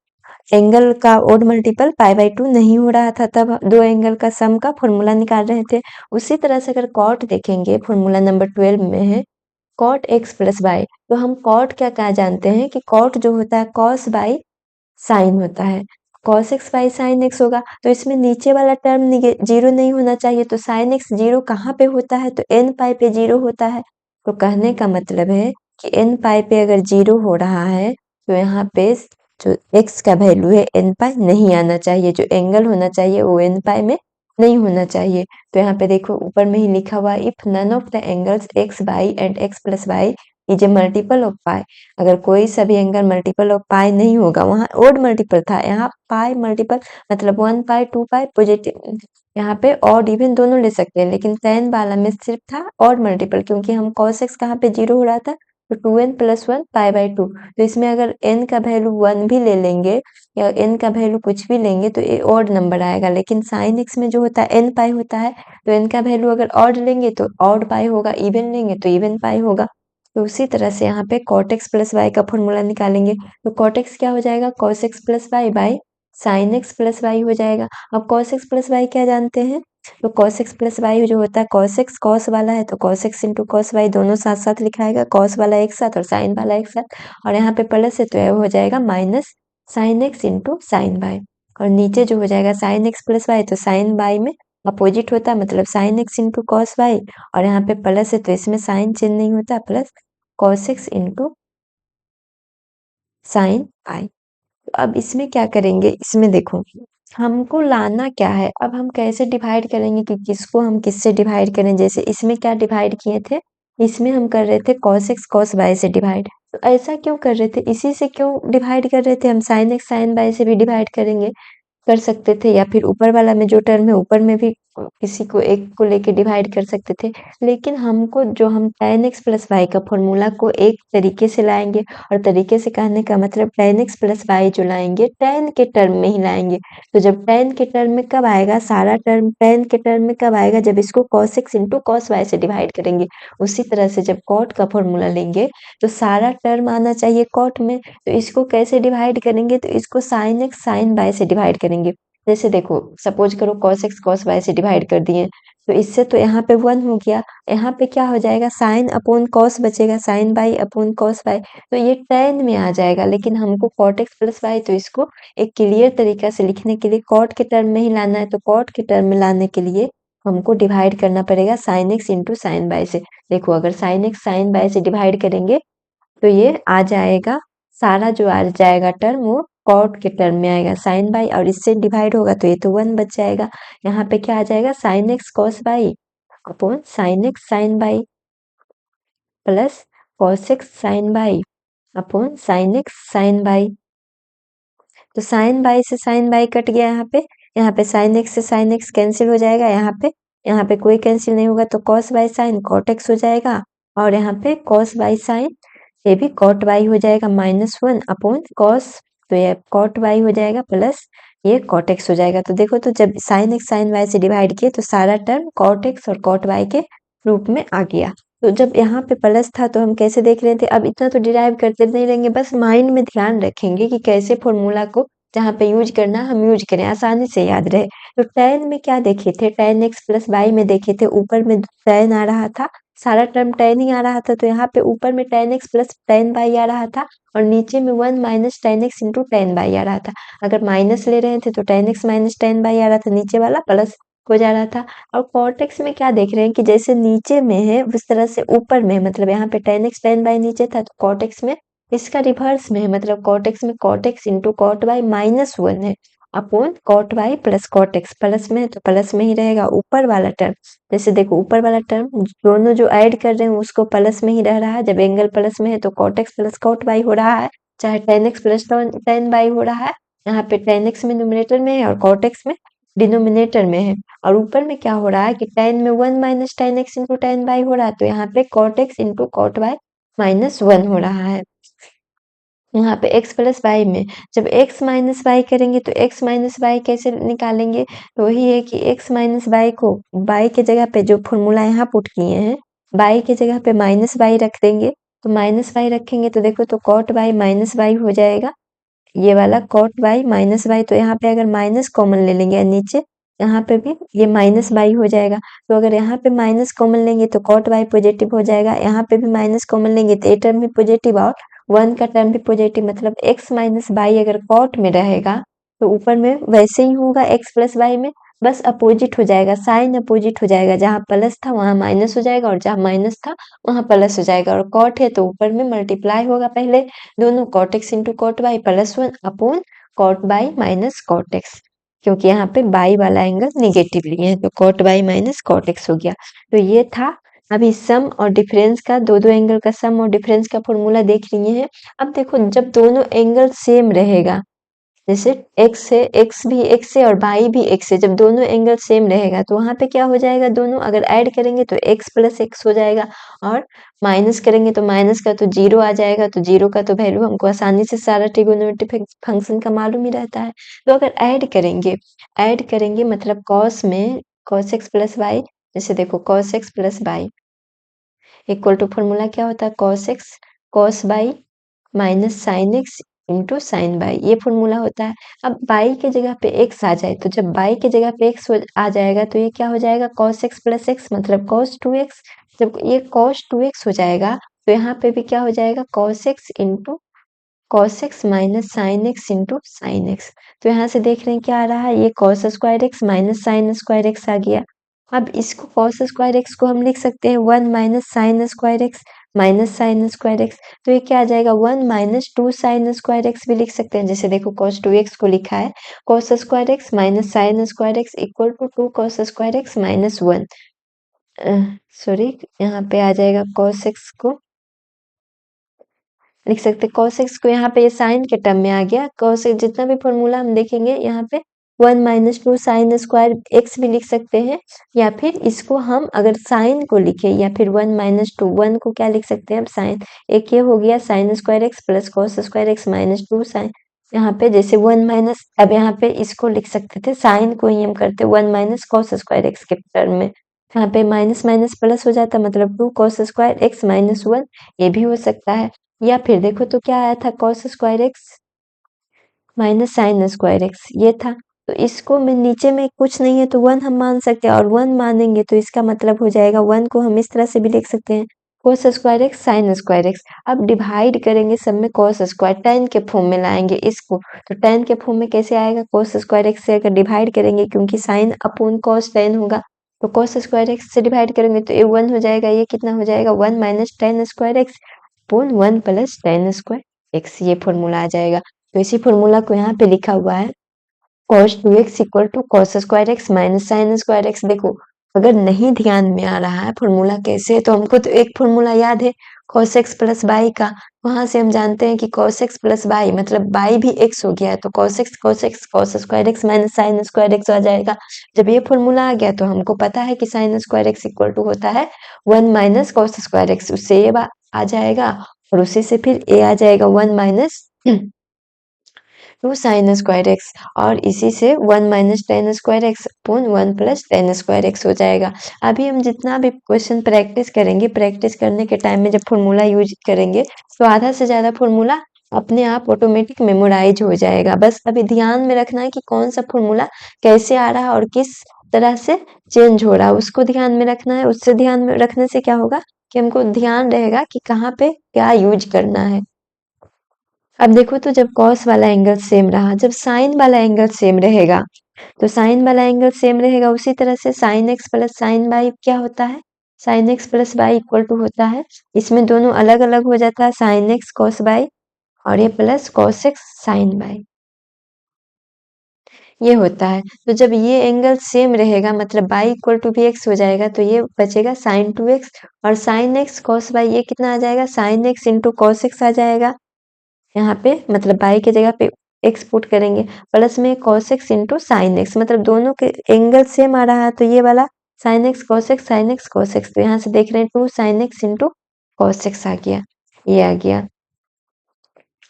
एंगल का ओड मल्टीपल पाई बाई 2 नहीं हो रहा था, तब दो एंगल का सम का फॉर्मूला निकाल रहे थे। उसी तरह से अगर कॉट देखेंगे, फॉर्मूला नंबर 12 में है कॉट एक्स प्लस वाई, तो हम कॉट क्या क्या जानते हैं कि कॉट जो होता है कॉस बाई साइन होता है, cos x by sine x होगा। तो इसमें नीचे वाला टर्म 0 नहीं होना चाहिए, तो साइन एक्स 0 कहाँ पे होता है, तो n पाई पे 0 होता है। तो कहने का मतलब है कि n पाई पे अगर 0 हो रहा है तो यहाँ पे जो x का वैल्यू है n पाई नहीं आना चाहिए, जो एंगल होना चाहिए वो n पाई में नहीं होना चाहिए। तो यहाँ पे देखो ऊपर में ही लिखा हुआ if none of the angles x y and x plus y is a multiple of pi. अगर कोई सा भी एंगल मल्टीपल ऑफ पाई नहीं होगा, वहां ओड मल्टीपल था, यहाँ पाई मल्टीपल मतलब 1 पाई 2 पाई पॉजिटिव, यहाँ पे ऑड इवन दोनों ले सकते हैं, लेकिन tan वाला में सिर्फ था ऑड मल्टीपल, क्योंकि हम cos x कहाँ पे 0 हो रहा था, तो 2n प्लस 1 पाई बाई 2। तो इसमें अगर n का वैल्यू 1 भी ले लेंगे या n का वैल्यू कुछ भी लेंगे तो ये ऑड नंबर आएगा, लेकिन sin x में जो होता है n पाई होता है, तो n का वैल्यू अगर ऑड लेंगे तो ऑड पाई होगा, इवन लेंगे तो इवन पाई होगा। तो उसी तरह से यहाँ पे cot x प्लस वाई का फॉर्मूला निकालेंगे, तो cot x क्या हो जाएगा, cos x plus y by sine x plus y हो जाएगा। अब cos x प्लस वाई क्या जानते हैं, तो cos x प्लस वाई जो होता है cos x cos वाला है तो cos x into cos y दोनों साथ साथ लिखाएगा, cos वाला एक साथ और साइन वाला एक साथ, और यहाँ पे प्लस है तो यह हो जाएगा minus sine x into sine y, और नीचे जो हो जाएगा साइन एक्स प्लस वाई, तो साइन वाई में अपोजिट होता है मतलब sine x into cos y, और यहाँ पे प्लस है तो इसमें साइन चेंज नहीं होता, plus cos x into sine y. तो अब इसमें क्या करेंगे, इसमें देखो हमको लाना क्या है, अब हम कैसे डिवाइड करेंगे कि किसको हम किससे डिवाइड करें। जैसे इसमें क्या डिवाइड किए थे, इसमें हम कर रहे थे cos x cos y से डिवाइड, तो ऐसा क्यों कर रहे थे, इसी से क्यों डिवाइड कर रहे थे, हम sin x sin y से भी डिवाइड करेंगे, कर सकते थे, या फिर ऊपर वाला में जो टर्म है ऊपर में भी किसी को एक को लेके डिवाइड कर सकते थे। लेकिन हमको जो हम tan x प्लस वाई का फॉर्मूला को एक तरीके से लाएंगे, और तरीके से कहने का मतलब tan x प्लस वाई जो लाएंगे tan के टर्म में ही लाएंगे। तो जब tan के टर्म में कब आएगा, सारा टर्म tan के टर्म में कब आएगा, जब इसको cos x into cos y से डिवाइड करेंगे। उसी तरह से जब cot का फॉर्मूला लेंगे तो सारा टर्म आना चाहिए cot में, तो इसको कैसे डिवाइड करेंगे, तो इसको sin x sin y से डिवाइड करेंगे। जैसे देखो सपोज करो cos x cos y से डिवाइड कर दिए, तो इससे तो यहाँ पे 1 हो गया, यहाँ पे क्या हो जाएगा साइन अपॉन cos बचेगा, sine y upon cos y, तो ये tan में आ जाएगा। लेकिन हमको cot x प्लस वाई, तो इसको एक क्लियर तरीका से लिखने के लिए cot के टर्म में ही लाना है, तो cot के टर्म में लाने के लिए हमको डिवाइड करना पड़ेगा sin x into sine y से। देखो अगर sin x sin y से डिवाइड करेंगे तो ये आ जाएगा, सारा जो आ जाएगा टर्म वो कॉट के टर्म में आएगा साइन बाई, और इससे डिवाइड होगा तो ये तो 1 बच जाएगा। यहाँ पे क्या आ जाएगा sine x cos y upon sine x sine y plus cos x sine y upon sine x sine y. तो साइन बाई से साइन बाई कट गया, यहाँ पे साइन एक्स से साइन एक्स कैंसिल हो जाएगा, यहाँ पे कोई कैंसिल नहीं होगा, तो cos y sine cot x हो जाएगा, और यहाँ पे कॉस बाई साइन ये भी कॉट वाई हो जाएगा -1 अपॉन कॉस, तो ये कॉट वाई हो जाएगा प्लस ये कॉट एक्स हो जाएगा। तो देखो, तो जब साइन एक्स साइन वाई से डिवाइड किए तो सारा टर्म कॉट एक्स और कॉट वाई के रूप में आ गया। तो जब यहाँ पे प्लस था तो हम कैसे देख रहे थे, अब इतना तो डिराइव करते नहीं रहेंगे, बस माइंड में ध्यान रखेंगे कि कैसे फॉर्मूला को जहाँ पे यूज करना हम यूज करें, आसानी से याद रहे। तो tan में क्या देखे थे, tan x प्लस वाई में देखे थे, ऊपर में tan आ रहा था, सारा टर्म tan ही आ रहा था, तो यहाँ पे ऊपर में tan x plus tan y आ रहा था और नीचे में 1 minus tan x into tan y आ रहा था। अगर माइनस ले रहे थे तो tan x minus tan y आ रहा था, नीचे वाला प्लस हो जा रहा था। और cot x में क्या देख रहे हैं कि जैसे नीचे में है उस तरह से ऊपर में, मतलब यहाँ पे tan x tan y नीचे था तो cot x में इसका रिवर्स में है, मतलब cot x में cot x into cot y minus 1 है upon cot y plus cot x, plus में है तो प्लस में ही रहेगा। ऊपर वाला टर्म, जैसे देखो ऊपर वाला टर्म दोनों जो ऐड कर रहे हैं उसको प्लस में ही रह रहा है, जब एंगल प्लस में है तो cot x plus cot y हो रहा है, चाहे tan x plus tan y हो रहा है। यहाँ पे tan x में न्यूमरेटर में है और cot x में डिनोमिनेटर में है। और ऊपर में क्या हो रहा है कि tan में 1 minus tan x into tan y हो रहा है, तो यहाँ पे cot x into cot y minus 1 हो रहा है। यहाँ पे x प्लस वाई में जब x माइनस वाई करेंगे तो x माइनस वाई कैसे निकालेंगे, तो वही है कि x माइनस वाई को y के जगह पे जो फॉर्मूला यहाँ पुट किए हैं, y के जगह पे माइनस वाई रख देंगे। तो माइनस वाई रखेंगे तो देखो तो cot y माइनस वाई हो जाएगा, ये वाला cot y माइनस वाई। तो यहाँ पे अगर माइनस कॉमन ले लेंगे नीचे, यहाँ पे भी ये माइनस वाई हो जाएगा। तो अगर यहाँ पे माइनस कॉमन लेंगे तो cot y पॉजिटिव हो जाएगा, यहाँ पे भी माइनस कॉमन लेंगे तो ये टर्म भी पॉजिटिव और 1 का टर्म भी पॉजिटिव, मतलब x माइनस वाई अगर cot में रहेगा तो ऊपर में वैसे ही होगा x प्लस वाई में, बस अपोजिट हो जाएगा, साइन अपोजिट हो जाएगा, जहाँ प्लस था वहां माइनस हो जाएगा और जहाँ माइनस था वहां प्लस हो जाएगा। और cot है तो ऊपर में मल्टीप्लाई होगा पहले दोनों, cot x into cot y plus 1 upon cot y minus cot x, क्योंकि यहाँ पे y वाला एंगल निगेटिव लिए हैं तो cot y minus cot x हो गया। तो ये था अभी सम और डिफरेंस का, दो एंगल का सम और डिफरेंस का फॉर्मूला देख लिए हैं। अब देखो जब दोनों एंगल सेम रहेगा, जैसे x है, x भी x है और y भी x है, जब दोनों एंगल सेम रहेगा तो वहां पे क्या हो जाएगा, दोनों अगर ऐड करेंगे तो x प्लस x हो जाएगा और माइनस करेंगे तो माइनस का तो जीरो आ जाएगा। तो जीरो का तो वैल्यू हमको आसानी से सारा ट्रिगोनोमेट्रिक फंक्शन का मालूम ही रहता है। तो अगर ऐड करेंगे मतलब cos में cos x प्लस वाई, जैसे देखो cos x plus y equal to formula क्या होता है, cos x cos y minus sine x into sine y, ये फॉर्मूला होता है। अब y के जगह पे x आ जाए, तो जब y के जगह पे x आ जाएगा तो ये क्या हो जाएगा cos x प्लस x, मतलब cos 2x। जब ये cos 2x हो जाएगा तो यहाँ पे भी क्या हो जाएगा cos x into cos x minus sine x into sine x. तो यहाँ से देख रहे हैं क्या आ रहा है, ये cos square x minus sine square x आ गया। अब इसको cos स्क्वायर x को हम लिख सकते हैं 1 minus sine square x minus sine square x। तो ये क्या आ जाएगा 1 माइनस 2 साइन स्क्वायर x भी लिख सकते हैं, जैसे देखो cos 2x को लिखा है cos square x minus sine square x equal to 2 cos square x minus 1, sorry यहाँ पे आ जाएगा cos x को लिख सकते हैं cos x को, यहाँ पे ये साइन के टर्म में आ गया cos x, जितना भी फॉर्मूला हम देखेंगे यहाँ पे 1 माइनस 2 साइन स्क्वायर x भी लिख सकते हैं, या फिर इसको हम अगर साइन को लिखे या फिर 1 माइनस 2, 1 को क्या लिख सकते हैं अब साइन, एक ये हो गया sine square x plus cos square x minus 2 sine, यहाँ पे जैसे 1 माइनस, अब यहाँ पे इसको लिख सकते थे साइन को ही हम करते 1 माइनस कॉस स्क्वायर x के टर्म में, यहाँ पे माइनस माइनस प्लस हो जाता मतलब 2 कॉस स्क्वायर x माइनस 1, ये भी हो सकता है। या फिर देखो तो क्या आया था cos square x minus sine square x, ये था। तो इसको में नीचे में कुछ नहीं है तो 1 हम मान सकते हैं, और 1 मानेंगे तो इसका मतलब हो जाएगा 1 को हम इस तरह से भी लिख सकते हैं cos square x sign square x। अब डिवाइड करेंगे सब में cos स्क्वायर, tan के फॉर्म में लाएंगे इसको, तो tan के फॉर्म में कैसे आएगा, cos स्क्वायर x से अगर डिवाइड करेंगे क्योंकि साइन अपॉन cos tan होगा, तो cos स्क्वायर x से डिवाइड करेंगे तो ये 1 हो जाएगा, ये कितना हो जाएगा 1 minus tan square x upon 1 plus tan square x, ये फॉर्मूला आ जाएगा। तो इसी फॉर्मूला को यहाँ पे लिखा हुआ है cos 2x equal to cos square x minus sine square x। देखो अगर नहीं ध्यान में आ रहा है फॉर्मूला कैसे है, तो हमको तो एक फॉर्मूला याद है cos x प्लस y का, वहां से हम जानते हैं कि cos x प्लस y मतलब y भी x हो गया है, तो cos x cos square x minus sine square x आ जाएगा। जब ये फॉर्मूला आ गया तो हमको पता है कि sine square x equal to होता है 1 माइनस cos स्क्वायर x, उससे ये आ जाएगा और उसी से फिर a आ जाएगा 1 minus two sign square x, और इसी से 1 minus tan square x upon 1 plus tan square x हो जाएगा। अभी हम जितना भी क्वेश्चन प्रैक्टिस करेंगे, प्रैक्टिस करने के टाइम में जब फॉर्मूला यूज करेंगे तो आधा से ज़्यादा फॉर्मूला अपने आप ऑटोमेटिक मेमोराइज हो जाएगा। बस अभी ध्यान में रखना है कि कौन सा फॉर्मूला कैसे आ रहा है और किस तरह से चेंज हो रहा है, उसको ध्यान में रखना है। उससे ध्यान में रखने से क्या होगा कि हमको ध्यान रहेगा कि कहाँ पे क्या यूज करना है। अब देखो तो जब कॉस वाला एंगल सेम रहा, जब साइन वाला एंगल सेम रहेगा, तो साइन वाला एंगल सेम रहेगा उसी तरह से sine x plus sine y क्या होता है, sine x plus y equal to होता है, इसमें दोनों अलग अलग हो जाता है, साइन एक्स कॉस वाई और ये plus cos x sine y, ये होता है। तो जब ये एंगल सेम रहेगा मतलब बाई इक्वल टू भी एक्स हो जाएगा, तो ये बचेगा साइन टू एक्स, और साइन एक्स कॉस वाई ये कितना आ जाएगा, sine x into cos x आ जाएगा। यहाँ पे मतलब बाई की जगह पे एक्स पुट करेंगे, प्लस में cos x into sine x, मतलब दोनों के एंगल सेम आ रहा है, तो ये वाला sine x cos x sine x cos x, तो यहाँ से देख रहे हैं two sine x into cos x आ गया, ये आ गया।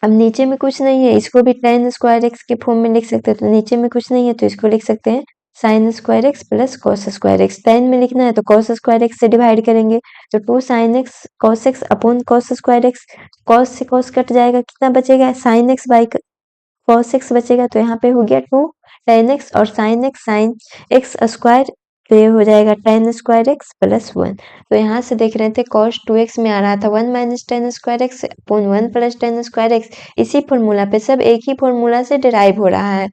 अब नीचे में कुछ नहीं है, इसको भी टेन स्क्वायर एक्स के फॉर्म में लिख सकते हैं, तो नीचे में कुछ नहीं है तो इसको लिख सकते हैं sine square x plus cos square x. Tan में लिखना है तो कॉस स्क्वायर एक्स से डिवाइड करेंगे, तो two sine x cos x upon cos square x, cos से कॉस कट जाएगा, कितना बचेगा sine x by cos x बचेगा, तो यहाँ पे हो गया टू टेन एक्स और साइन एक्स स्क्वायर, तो ये हो जाएगा tan square x plus one. तो यहाँ से देख रहे थे कॉस टू एक्स में आ रहा था one minus tan square x upon one plus tan square x, इसी फॉर्मूला पे सब एक ही फॉर्मूला से डिराइव हो रहा है।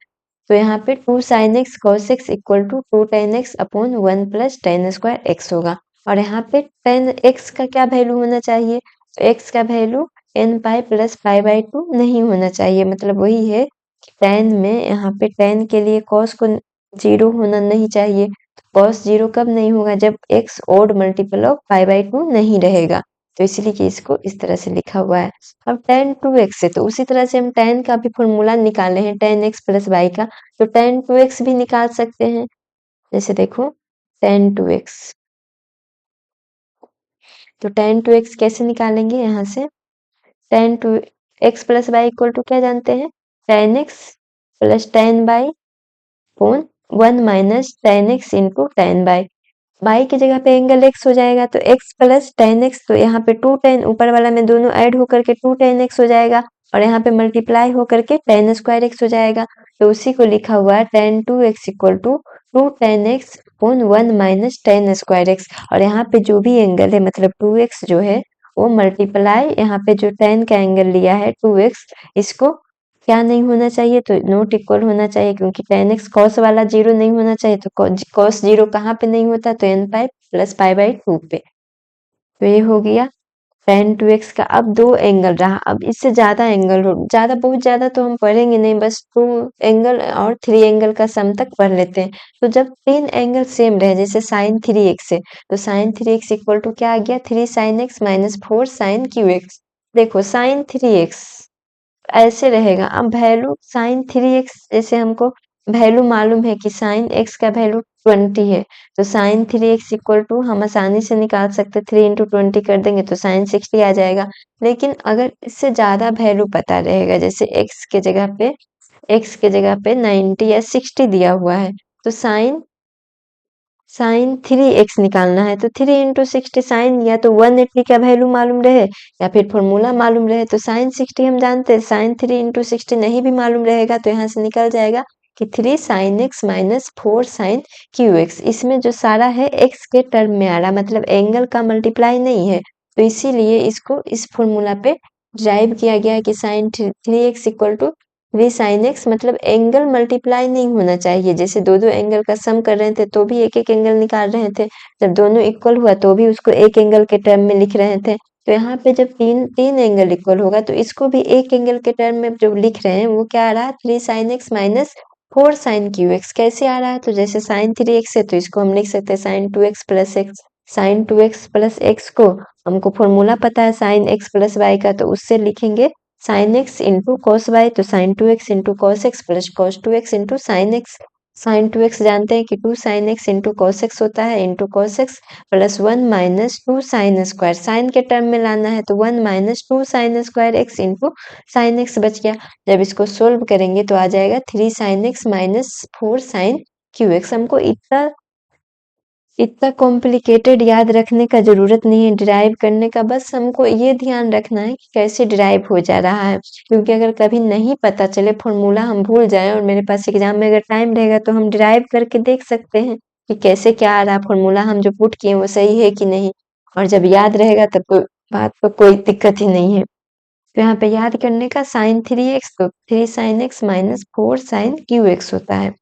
तो यहाँ पे two sine x cos x equal to two tan x upon one plus tan square x होगा, और यहाँ पे टेन एक्स का क्या वैल्यू होना चाहिए, तो एक्स का value n pi plus pi by two नहीं होना चाहिए, मतलब वही है कि टेन में यहाँ पे टेन के लिए कॉस को जीरो होना नहीं चाहिए, कॉस जीरो कब नहीं होगा, जब x odd multiple of pi by two नहीं रहेगा, तो इसलिए कि इसको इस तरह से लिखा हुआ है। अब टेन टू एक्स है तो उसी तरह से हम टेन का भी फॉर्मूला निकाले हैं, टेन एक्स प्लस वाई का, तो टेन टू एक्स भी निकाल सकते हैं। जैसे देखो टेन टू एक्स, तो टेन टू एक्स कैसे निकालेंगे, यहाँ से tan two x plus y equal to क्या जानते हैं, tan x plus tan y upon one minus tan x into tan y की जगह पे एंगल एक्स हो जाएगा, तो एक्स प्लस टेन एक्स, तो यहाँ पे टू टेन ऊपर वाला में दोनों ऐड होकर के टू टेन एक्स हो जाएगा, और यहाँ पे मल्टीप्लाई होकर के टेन स्क्वायर एक्स हो जाएगा, तो उसी को लिखा हुआ है tan two x equal to two tan x upon one minus tan square x, और यहाँ पे जो भी एंगल है मतलब टू एक्स जो है वो मल्टीप्लाई यहाँ पे जो टेन का एंगल लिया है टू एक्स, इसको क्या नहीं होना चाहिए, तो नॉट इक्वल होना चाहिए, क्योंकि टेन एक्स कॉस वाला जीरो नहीं होना चाहिए, तो कॉस जीरो कहाँ पे नहीं होता, तो n pi plus pi by two पे। तो ये हो गया टेन टू एक्स का। अब दो एंगल रहा, अब इससे ज्यादा एंगल हो, ज्यादा बहुत ज्यादा तो हम पढ़ेंगे नहीं, बस टू एंगल और थ्री एंगल का सम तक पढ़ लेते हैं। तो जब तीन एंगल सेम रहे, जैसे साइन थ्री एक्स है, तो sine three x equal to क्या आ गया, three sine x minus four sine cube x. देखो साइन थ्री एक्स ऐसे रहेगा, अब वैल्यू साइन थ्री एक्स, जैसे हमको वैल्यू मालूम है कि साइन एक्स का वैल्यू 20 है, तो sine three x equal to हम आसानी से निकाल सकते, थ्री इंटू ट्वेंटी कर देंगे तो साइन 60 आ जाएगा। लेकिन अगर इससे ज्यादा वैल्यू पता रहेगा, जैसे एक्स के जगह पे 90 या 60 दिया हुआ है, तो साइन साइन थ्री एक्स निकालना है, तो थ्री इंटू सिक्सटी साइन या तो 180 का वैल्यू मालूम रहे या फिर फॉर्मूला मालूम रहे, तो साइन 60 हम जानते हैं, साइन थ्री इंटू सिक्सटी नहीं भी मालूम रहेगा तो यहाँ से निकल जाएगा कि three sine x minus four sine cube x. इसमें जो सारा है एक्स के टर्म में आ रहा, मतलब एंगल का मल्टीप्लाई नहीं है, तो इसीलिए इसको इस फॉर्मूला पे ड्राइव किया गया है कि sine three x equal to three sine x, मतलब एंगल मल्टीप्लाई नहीं होना चाहिए, जैसे दो दो एंगल का सम कर रहे थे तो भी एक एक एंगल निकाल रहे थे, जब दोनों इक्वल हुआ तो भी उसको एक एंगल के टर्म में लिख रहे थे, तो यहाँ पे जब तीन तीन एंगल इक्वल होगा तो इसको भी एक एंगल के टर्म में जो लिख रहे हैं वो क्या आ रहा है, three sine x minus four sine cube x. कैसे आ रहा है, तो जैसे साइन थ्री एक्स है तो इसको हम लिख सकते हैं sign two x plus x, sign two x plus x को हमको फॉर्मूला पता है साइन एक्स प्लस वाई का, तो उससे लिखेंगे sine x into cos y, तो sine two x into cos x plus cos two x into sine x, sine 2x जानते हैं कि 2 sine x into cos x होता है, into cos x plus 1 minus 2 sine square, sine के term में लाना है तो 1 minus 2 sine square x into sine x बच गया। जब इसको सोल्व करेंगे तो आ जाएगा 3 sine x minus 4 sine cube x. हमको इतना कॉम्प्लिकेटेड याद रखने का ज़रूरत नहीं है डिराइव करने का, बस हमको ये ध्यान रखना है कि कैसे डिराइव हो जा रहा है, क्योंकि अगर कभी नहीं पता चले फॉर्मूला हम भूल जाएँ और मेरे पास एग्ज़ाम में अगर टाइम रहेगा तो हम डिराइव करके देख सकते हैं कि कैसे क्या आ रहा फॉर्मूला हम जो पुट किए वो सही है कि नहीं, और जब याद रहेगा तब तो बात तो कोई दिक्कत ही नहीं है। तो यहाँ पे याद करने का साइन 3x तो 3 sine x minus 4 sine cube x होता है।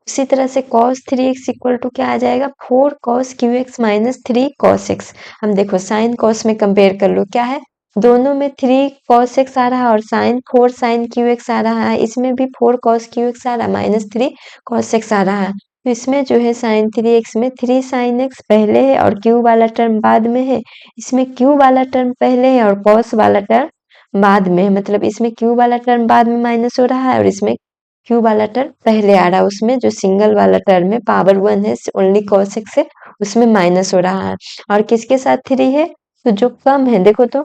उसी तरह से cos 3x इक्वल टू क्या आ जाएगा 4 cos qx minus 3 cos x। हम देखो साइन cos में कंपेयर कर लो क्या है, दोनों में 3 cos x आ रहा है और साइन 4 साइन qx आ रहा है, इसमें भी 4 cos qx आ रहा है माइनस 3 cos x आ रहा है। तो इसमें जो है साइन 3x में 3 साइन x पहले है और q वाला टर्म बाद में है, इसमें q वाला टर्म पहले है और cos वाला टर्म बाद में है, मतलब इसमें q वाला टर्म बाद में माइनस हो रहा है और इसमें क्यू वाला टर्म पहले आ रहा है, उसमें जो सिंगल वाला टर्म है पावर 1 है ओनली cos x है, उसमें माइनस हो रहा है। और किसके साथ 3 है, तो जो कम है देखो तो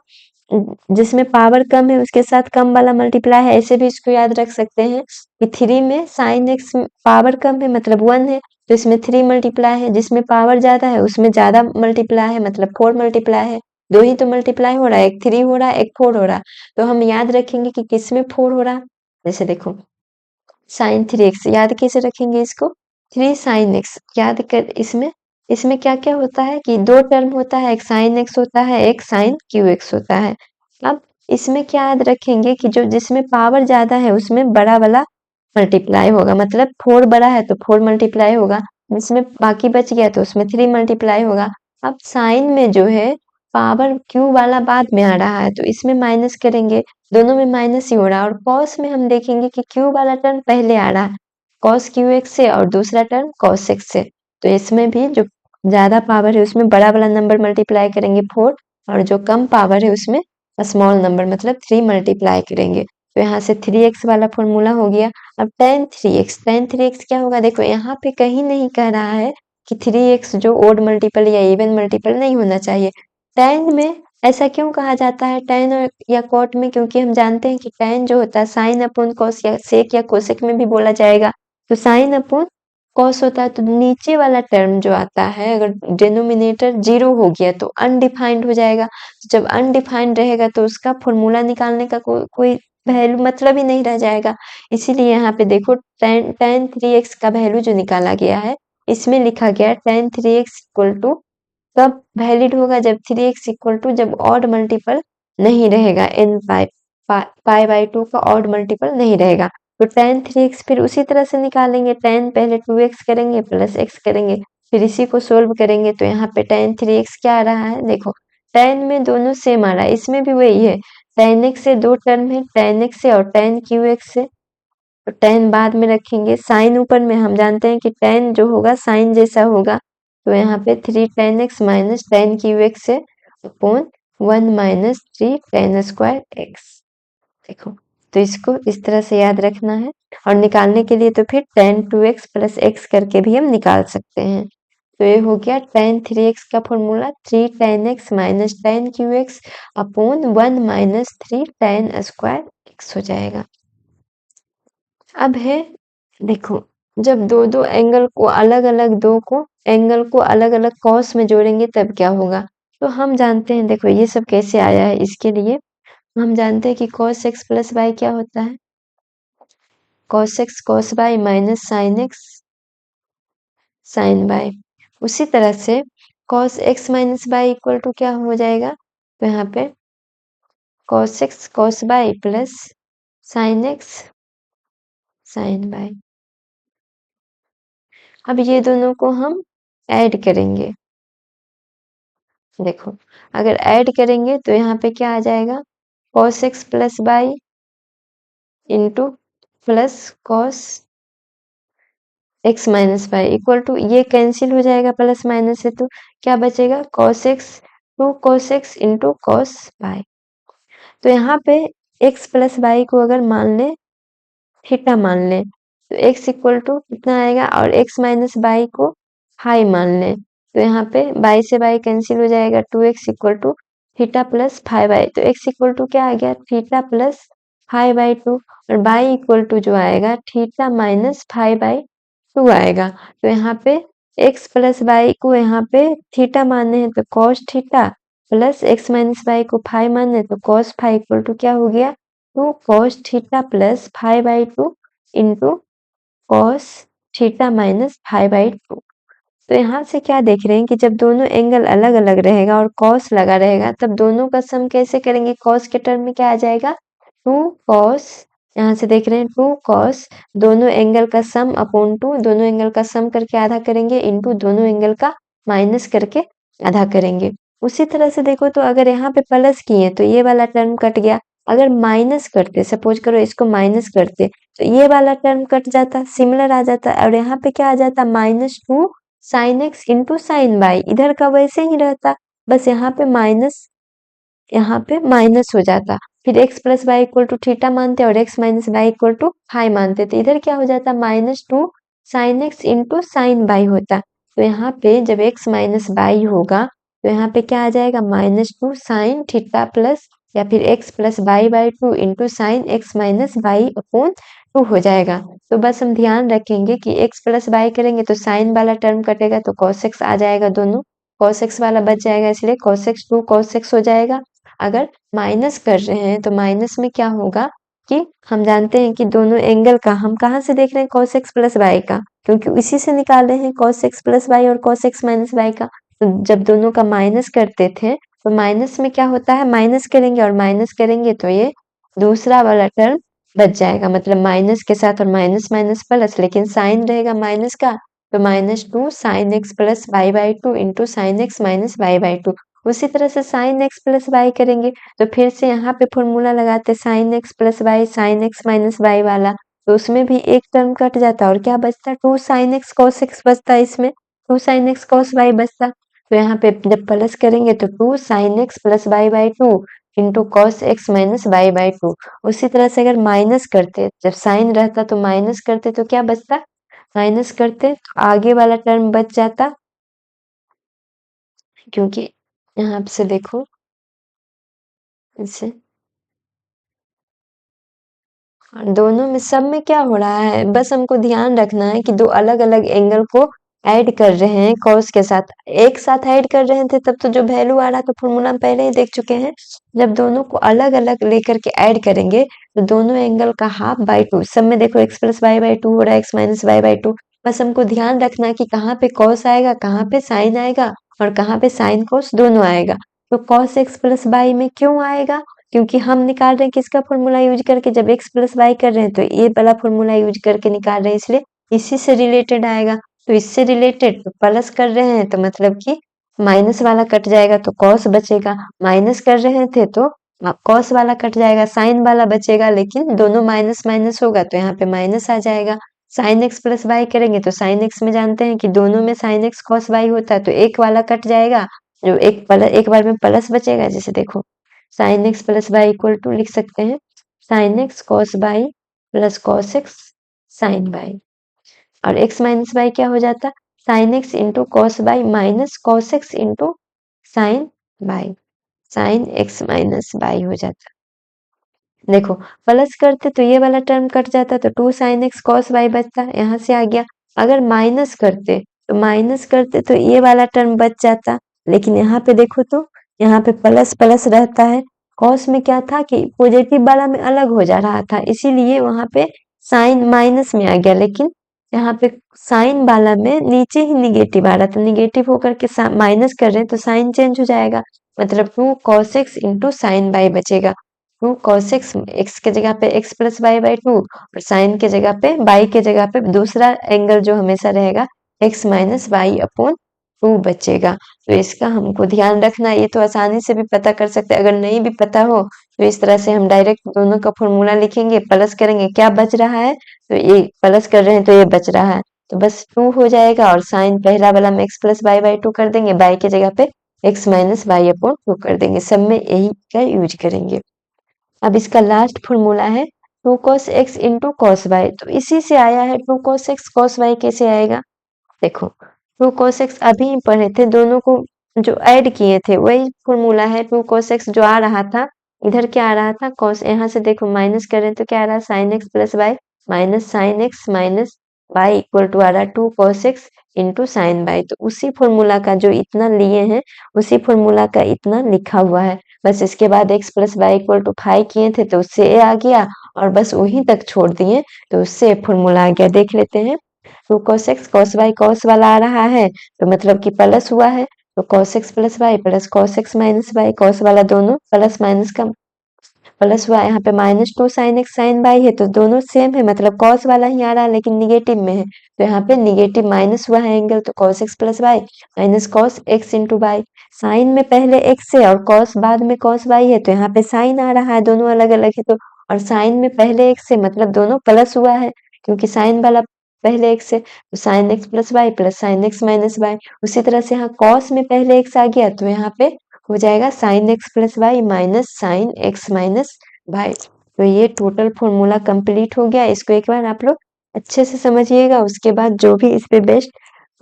जिसमें पावर कम है उसके साथ कम वाला मल्टीप्लाई है, ऐसे भी इसको याद रख सकते हैं कि 3 में साइन एक्स पावर कम है मतलब 1 है तो इसमें 3 मल्टीप्लाई है, जिसमें पावर ज्यादा है उसमें ज्यादा मल्टीप्लाई है मतलब 4 मल्टीप्लाई है, दो ही तो मल्टीप्लाई हो रहा है, एक 3 हो रहा है एक 4 हो रहा है। तो हम याद रखेंगे कि किसमें 4 हो रहा है, जैसे देखो साइन 3x याद कैसे रखेंगे इसको, 3 साइन x याद कर, इसमें क्या क्या होता है कि दो टर्म होता है, एक साइन x होता है एक साइन क्यू एक्स होता है। अब इसमें क्या याद रखेंगे कि जो जिसमें पावर ज्यादा है उसमें बड़ा वाला मल्टीप्लाई होगा, मतलब 4 बड़ा है तो 4 मल्टीप्लाई होगा, जिसमें बाकी बच गया तो उसमें 3 मल्टीप्लाई होगा। अब साइन में जो है पावर क्यू वाला बाद में आ रहा है तो इसमें माइनस करेंगे, दोनों में माइनस ही हो रहा है, और कॉस में हम देखेंगे कि क्यू वाला टर्म पहले आ रहा है कॉस क्यू एक्स से और दूसरा टर्म कॉस एक्स से, तो इसमें भी जो ज्यादा पावर है उसमें बड़ा वाला नंबर मल्टीप्लाई करेंगे 4 और जो कम पावर है उसमें स्मॉल नंबर मतलब 3 मल्टीप्लाई करेंगे, तो यहाँ से 3x वाला फॉर्मूला हो गया। अब tan 3x क्या होगा, देखो यहाँ पे कहीं नहीं कह रहा है कि 3x जो ओड मल्टीपल या इवन मल्टीपल नहीं होना चाहिए। tan में ऐसा क्यों कहा जाता है tan और या cot में, क्योंकि हम जानते हैं कि tan जो होता है साइन अपॉन कॉस या सेक या कोसेक में भी बोला जाएगा, तो साइन अपॉन कॉस होता है, तो नीचे वाला टर्म जो आता है अगर डिनोमिनेटर 0 हो गया तो अनडिफाइंड हो जाएगा, जब अनडिफाइंड रहेगा तो उसका फॉर्मूला निकालने का कोई वैल्यू मतलब ही नहीं रह जाएगा। इसीलिए यहाँ पे देखो tan 3x का वैल्यू जो निकाला गया है इसमें लिखा गया tan 3x इक्वल टू कब वैलिड होगा, जब 3x इक्वल टू जब ऑड मल्टीपल नहीं रहेगा, n पाई बाई 2 का ऑड मल्टीपल नहीं रहेगा, तो tan 3x फिर उसी तरह से निकालेंगे, tan पहले 2x करेंगे प्लस x करेंगे फिर इसी को सोल्व करेंगे, तो यहाँ पे tan 3x क्या आ रहा है, देखो tan में दोनों सेम आ रहा है, इसमें भी वही है, tan x से दो टर्म है tan x से और tan qx से, तो tan बाद में रखेंगे, साइन ऊपर में हम जानते हैं कि tan जो होगा साइन जैसा होगा, तो यहाँ पे 3 tan x minus tan qx है upon 1 minus 3 tan square x। देखो तो इसको इस तरह से याद रखना है, और निकालने के लिए तो फिर tan 2x प्लस x करके भी हम निकाल सकते हैं। तो ये हो गया tan 3x का formula 3 tan x minus tan qx upon 1 minus 3 tan square x हो जाएगा। अब है देखो जब दो दो एंगल को अलग अलग एंगल को अलग अलग कॉस में जोड़ेंगे तब क्या होगा, तो हम जानते हैं देखो ये सब कैसे आया है, इसके लिए हम जानते हैं कि cos x प्लस वाई क्या होता है, cos x cos y minus sin x sin y। उसी तरह से cos x माइनस y इक्वल टू क्या हो जाएगा, तो यहाँ पे cos x cos y plus sin x sin y। अब ये दोनों को हम ऐड करेंगे, देखो अगर ऐड करेंगे तो यहाँ पे क्या आ जाएगा cos x plus y into plus cos x minus y equal to ये कैंसिल हो जाएगा प्लस माइनस से, तो क्या बचेगा cos x two cos x into cos y। तो यहाँ पे x प्लस वाई को अगर मान लें थीटा मान लें तो x इक्वल टू कितना आएगा, और x माइनस बाई को हाई मान लें तो यहाँ पे बाई से बाई कैंसिल हो जाएगा, 2x equal to theta plus 5/, तो x इक्वल टू क्या आ गया, थीटा प्लस 5/2, और बाई इक्वल टू जो आएगा थीटा माइनस 5/2 आएगा। तो यहाँ पे x प्लस बाई को यहाँ पे थीटा माने हैं तो cos theta plus x minus by को 5 माने तो कॉस 5 इक्वल टू क्या हो गया, 2 cos theta plus 5/2 into cos theta minus 5/2। तो यहाँ से क्या देख रहे हैं कि जब दोनों एंगल अलग अलग रहेगा और कॉस लगा रहेगा तब दोनों का सम कैसे करेंगे, कॉस के टर्म में क्या आ जाएगा, 2 कॉस, यहाँ से देख रहे हैं 2 कॉस दोनों एंगल का सम अपॉन 2, दोनों एंगल का सम करके आधा करेंगे इंटू दोनों एंगल का माइनस करके आधा करेंगे। उसी तरह से देखो तो अगर यहाँ पे प्लस किए तो ये वाला टर्म कट गया, अगर माइनस करते, सपोज करो इसको माइनस करते तो ये वाला टर्म कट जाता, सिमिलर आ जाता, और यहाँ पे क्या आ जाता, -2 sine x into sine by, इधर का वैसे ही रहता, बस यहाँ पे माइनस हो जाता, फिर x plus y equal to theta मानते और x minus y equal to phi मानते, तो इधर क्या हो जाता, -2 sine x into sine y होता। तो यहाँ पे जब x माइनस बाई होगा तो यहाँ पे क्या आ जाएगा, -2 साइन थीटा प्लस या फिर x plus by 2 into sine x minus y upon 2 हो जाएगा। तो बस हम ध्यान रखेंगे कि x प्लस बाई करेंगे तो साइन वाला टर्म कटेगा तो cos x आ जाएगा, दोनों cos x वाला बच जाएगा, इसलिए cos x 2 cos x हो जाएगा। अगर माइनस कर रहे हैं तो माइनस में क्या होगा कि हम जानते हैं कि दोनों एंगल का हम कहाँ से देख रहे हैं, cos x प्लस बाई का, क्योंकि इसी से निकाल रहे हैं cos x प्लस बाई और cos x माइनस बाई का। तो जब दोनों का माइनस करते थे तो माइनस में क्या होता है, माइनस करेंगे और माइनस करेंगे तो ये दूसरा वाला टर्म बच जाएगा, मतलब माइनस के साथ और माइनस माइनस प्लस, लेकिन साइन रहेगा माइनस का, तो -2 sine x plus by 2 into sine x minus by 2। उसी तरह से साइन एक्स प्लस बाई करेंगे तो फिर से यहाँ पे फॉर्मूला लगाते sign x plus by sine x minus by वाला, तो उसमें भी एक टर्म कट जाता और क्या बचता, 2 साइन एक्स कॉस एक्स बचता, इसमें 2 साइन एक्स कॉस बाई बचता। तो यहाँ पे जब प्लस करेंगे तो 2 sine x plus by 2 into cos x minus by 2। उसी तरह से अगर माइनस करते, जब साइन रहता तो माइनस करते तो क्या बचता, माइनस करते तो आगे वाला टर्म बच जाता, क्योंकि यहाँ से देखो इसे दोनों में सब में क्या हो रहा है, बस हमको ध्यान रखना है कि दो अलग अलग एंगल को ऐड कर रहे हैं कॉस के साथ, एक साथ ऐड कर रहे थे तब तो जो वैल्यू आ रहा था फॉर्मूला हम पहले ही देख चुके हैं, जब दोनों को अलग अलग लेकर के ऐड करेंगे तो दोनों एंगल का हाफ बाई 2, सब में देखो x प्लस बाई 2 हो रहा है, x माइनस बाई 2, बस हमको ध्यान रखना है कि कहाँ पे कॉस आएगा, कहाँ पे साइन आएगा और कहाँ पे साइन कॉस दोनों आएगा। तो कॉस x प्लस बाई में क्यों आएगा, क्योंकि हम निकाल रहे हैं किसका फॉर्मूला यूज करके, जब x प्लस वाई कर रहे हैं तो ये वाला फॉर्मूला यूज करके निकाल रहे हैं, इसलिए इसी से रिलेटेड आएगा। तो इससे रिलेटेड तो प्लस कर रहे हैं तो मतलब कि माइनस वाला कट जाएगा तो कॉस बचेगा, माइनस कर रहे थे तो कॉस वाला कट जाएगा, साइन वाला बचेगा, लेकिन दोनों माइनस माइनस होगा तो यहाँ पे माइनस आ जाएगा। साइन एक्स प्लस वाई करेंगे तो साइन एक्स में जानते हैं कि दोनों में साइन एक्स कॉस वाई होता है, तो एक वाला कट जाएगा, जो एक बार में प्लस बचेगा, जैसे देखो sine x plus y equal to लिख सकते हैं sine x cos y plus cos x sine y, और एक्स माइनस बाई क्या हो जाता, sine x into cos y minus cos x into sine y, sine x minus y हो जाता। देखो प्लस करते तो ये वाला टर्म कट जाता तो 2 साइन एक्स कॉस बाई बचता, यहाँ से आ गया। अगर माइनस करते तो ये वाला टर्म बच जाता, लेकिन यहाँ पे देखो तो यहाँ पे प्लस प्लस रहता है, कॉस में क्या था कि पॉजिटिव वाला में अलग हो जा रहा था, इसीलिए वहां पे साइन माइनस में आ गया, लेकिन यहाँ पे साइन वाला में नीचे ही निगेटिव आ रहा था, निगेटिव होकर के माइनस कर रहे हैं तो साइन चेंज हो जाएगा, मतलब 2 cos x into sine by बचेगा, 2 cos x, x के जगह पे x प्लस बाई 2 और साइन के जगह पे बाई के जगह पे दूसरा एंगल जो हमेशा रहेगा x माइनस बाई अपॉन 2 बचेगा। तो इसका हमको ध्यान रखना, ये तो आसानी से भी पता कर सकते हैं, अगर नहीं भी पता हो तो इस तरह से हम डायरेक्ट दोनों का फॉर्मूला लिखेंगे, प्लस करेंगे क्या बच रहा है, तो ये प्लस कर रहे हैं तो ये बच रहा है, तो बस 2 हो जाएगा, और साइन पहला वाला में x प्लस बाई 2 कर देंगे, बाई के जगह पे x माइनस बाई अपॉन 2 कर देंगे, सब में यही का यूज करेंगे। अब इसका लास्ट फॉर्मूला है 2 cos x into cos y, तो इसी से आया है 2 cos x cos y कैसे आएगा? देखो 2 cos x अभी ही पढ़े थे, दोनों को जो ऐड किए थे वही फॉर्मूला है 2 cos x जो आ रहा था, इधर क्या आ रहा था cos, यहाँ से देखो माइनस करें तो क्या आ रहा है sin x plus y minus sine x minus y equal to आ रहा है 2 cos x into sine y, तो उसी फॉर्मूला का जो इतना लिए हैं उसी फॉर्मूला का इतना लिखा हुआ है। बस इसके बाद x plus y equal to 5 किए थे तो उससे a आ गया और बस वहीं तक छोड़ दिए तो उससे फॉर्मूला आ गया। देख लेते हैं 2 cos x cos y cos वाला आ रहा है तो मतलब कि प्लस हुआ है, तो cos x plus y plus cos x minus y, cos वाला दोनों प्लस माइनस का प्लस हुआ, यहाँ पे -2 sin x sin y है तो दोनों सेम है, मतलब cos वाला ही आ रहा है लेकिन निगेटिव में है, तो यहाँ पे निगेटिव माइनस हुआ है एंगल, तो cos x plus y minus cos x into y. Sine में पहले x है और cos बाद में cos y है तो यहाँ पे साइन आ रहा है, दोनों अलग अलग है तो, और साइन में पहले x है मतलब दोनों प्लस हुआ है क्योंकि साइन वाला पहले x है तो sine x plus y plus sine x minus y. उसी तरह से यहाँ cos में पहले x आ गया तो यहाँ पे हो जाएगा sine x plus y minus sine x minus y. तो ये टोटल फॉर्मूला कंप्लीट हो गया। इसको एक बार आप लोग अच्छे से समझिएगा, उसके बाद जो भी इस पे बेस्ड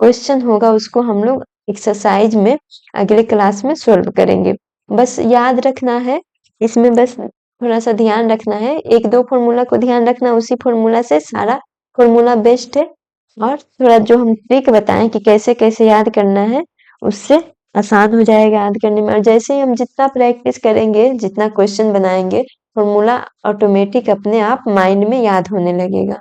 क्वेश्चन होगा उसको हम लोग एक्सरसाइज में अगले क्लास में सॉल्व करेंगे। बस याद रखना है, इसमें बस थोड़ा सा ध्यान रखना है, एक दो फॉर्मूला को ध्यान रखना, उसी फॉर्मूला से सारा फॉर्मूला बेस्ट है, और थोड़ा जो हम ट्रिक बताएं कि कैसे कैसे याद करना है उससे आसान हो जाएगा याद करने में। और जैसे ही हम जितना प्रैक्टिस करेंगे, जितना क्वेश्चन बनाएंगे, फॉर्मूला ऑटोमेटिक अपने आप माइंड में याद होने लगेगा।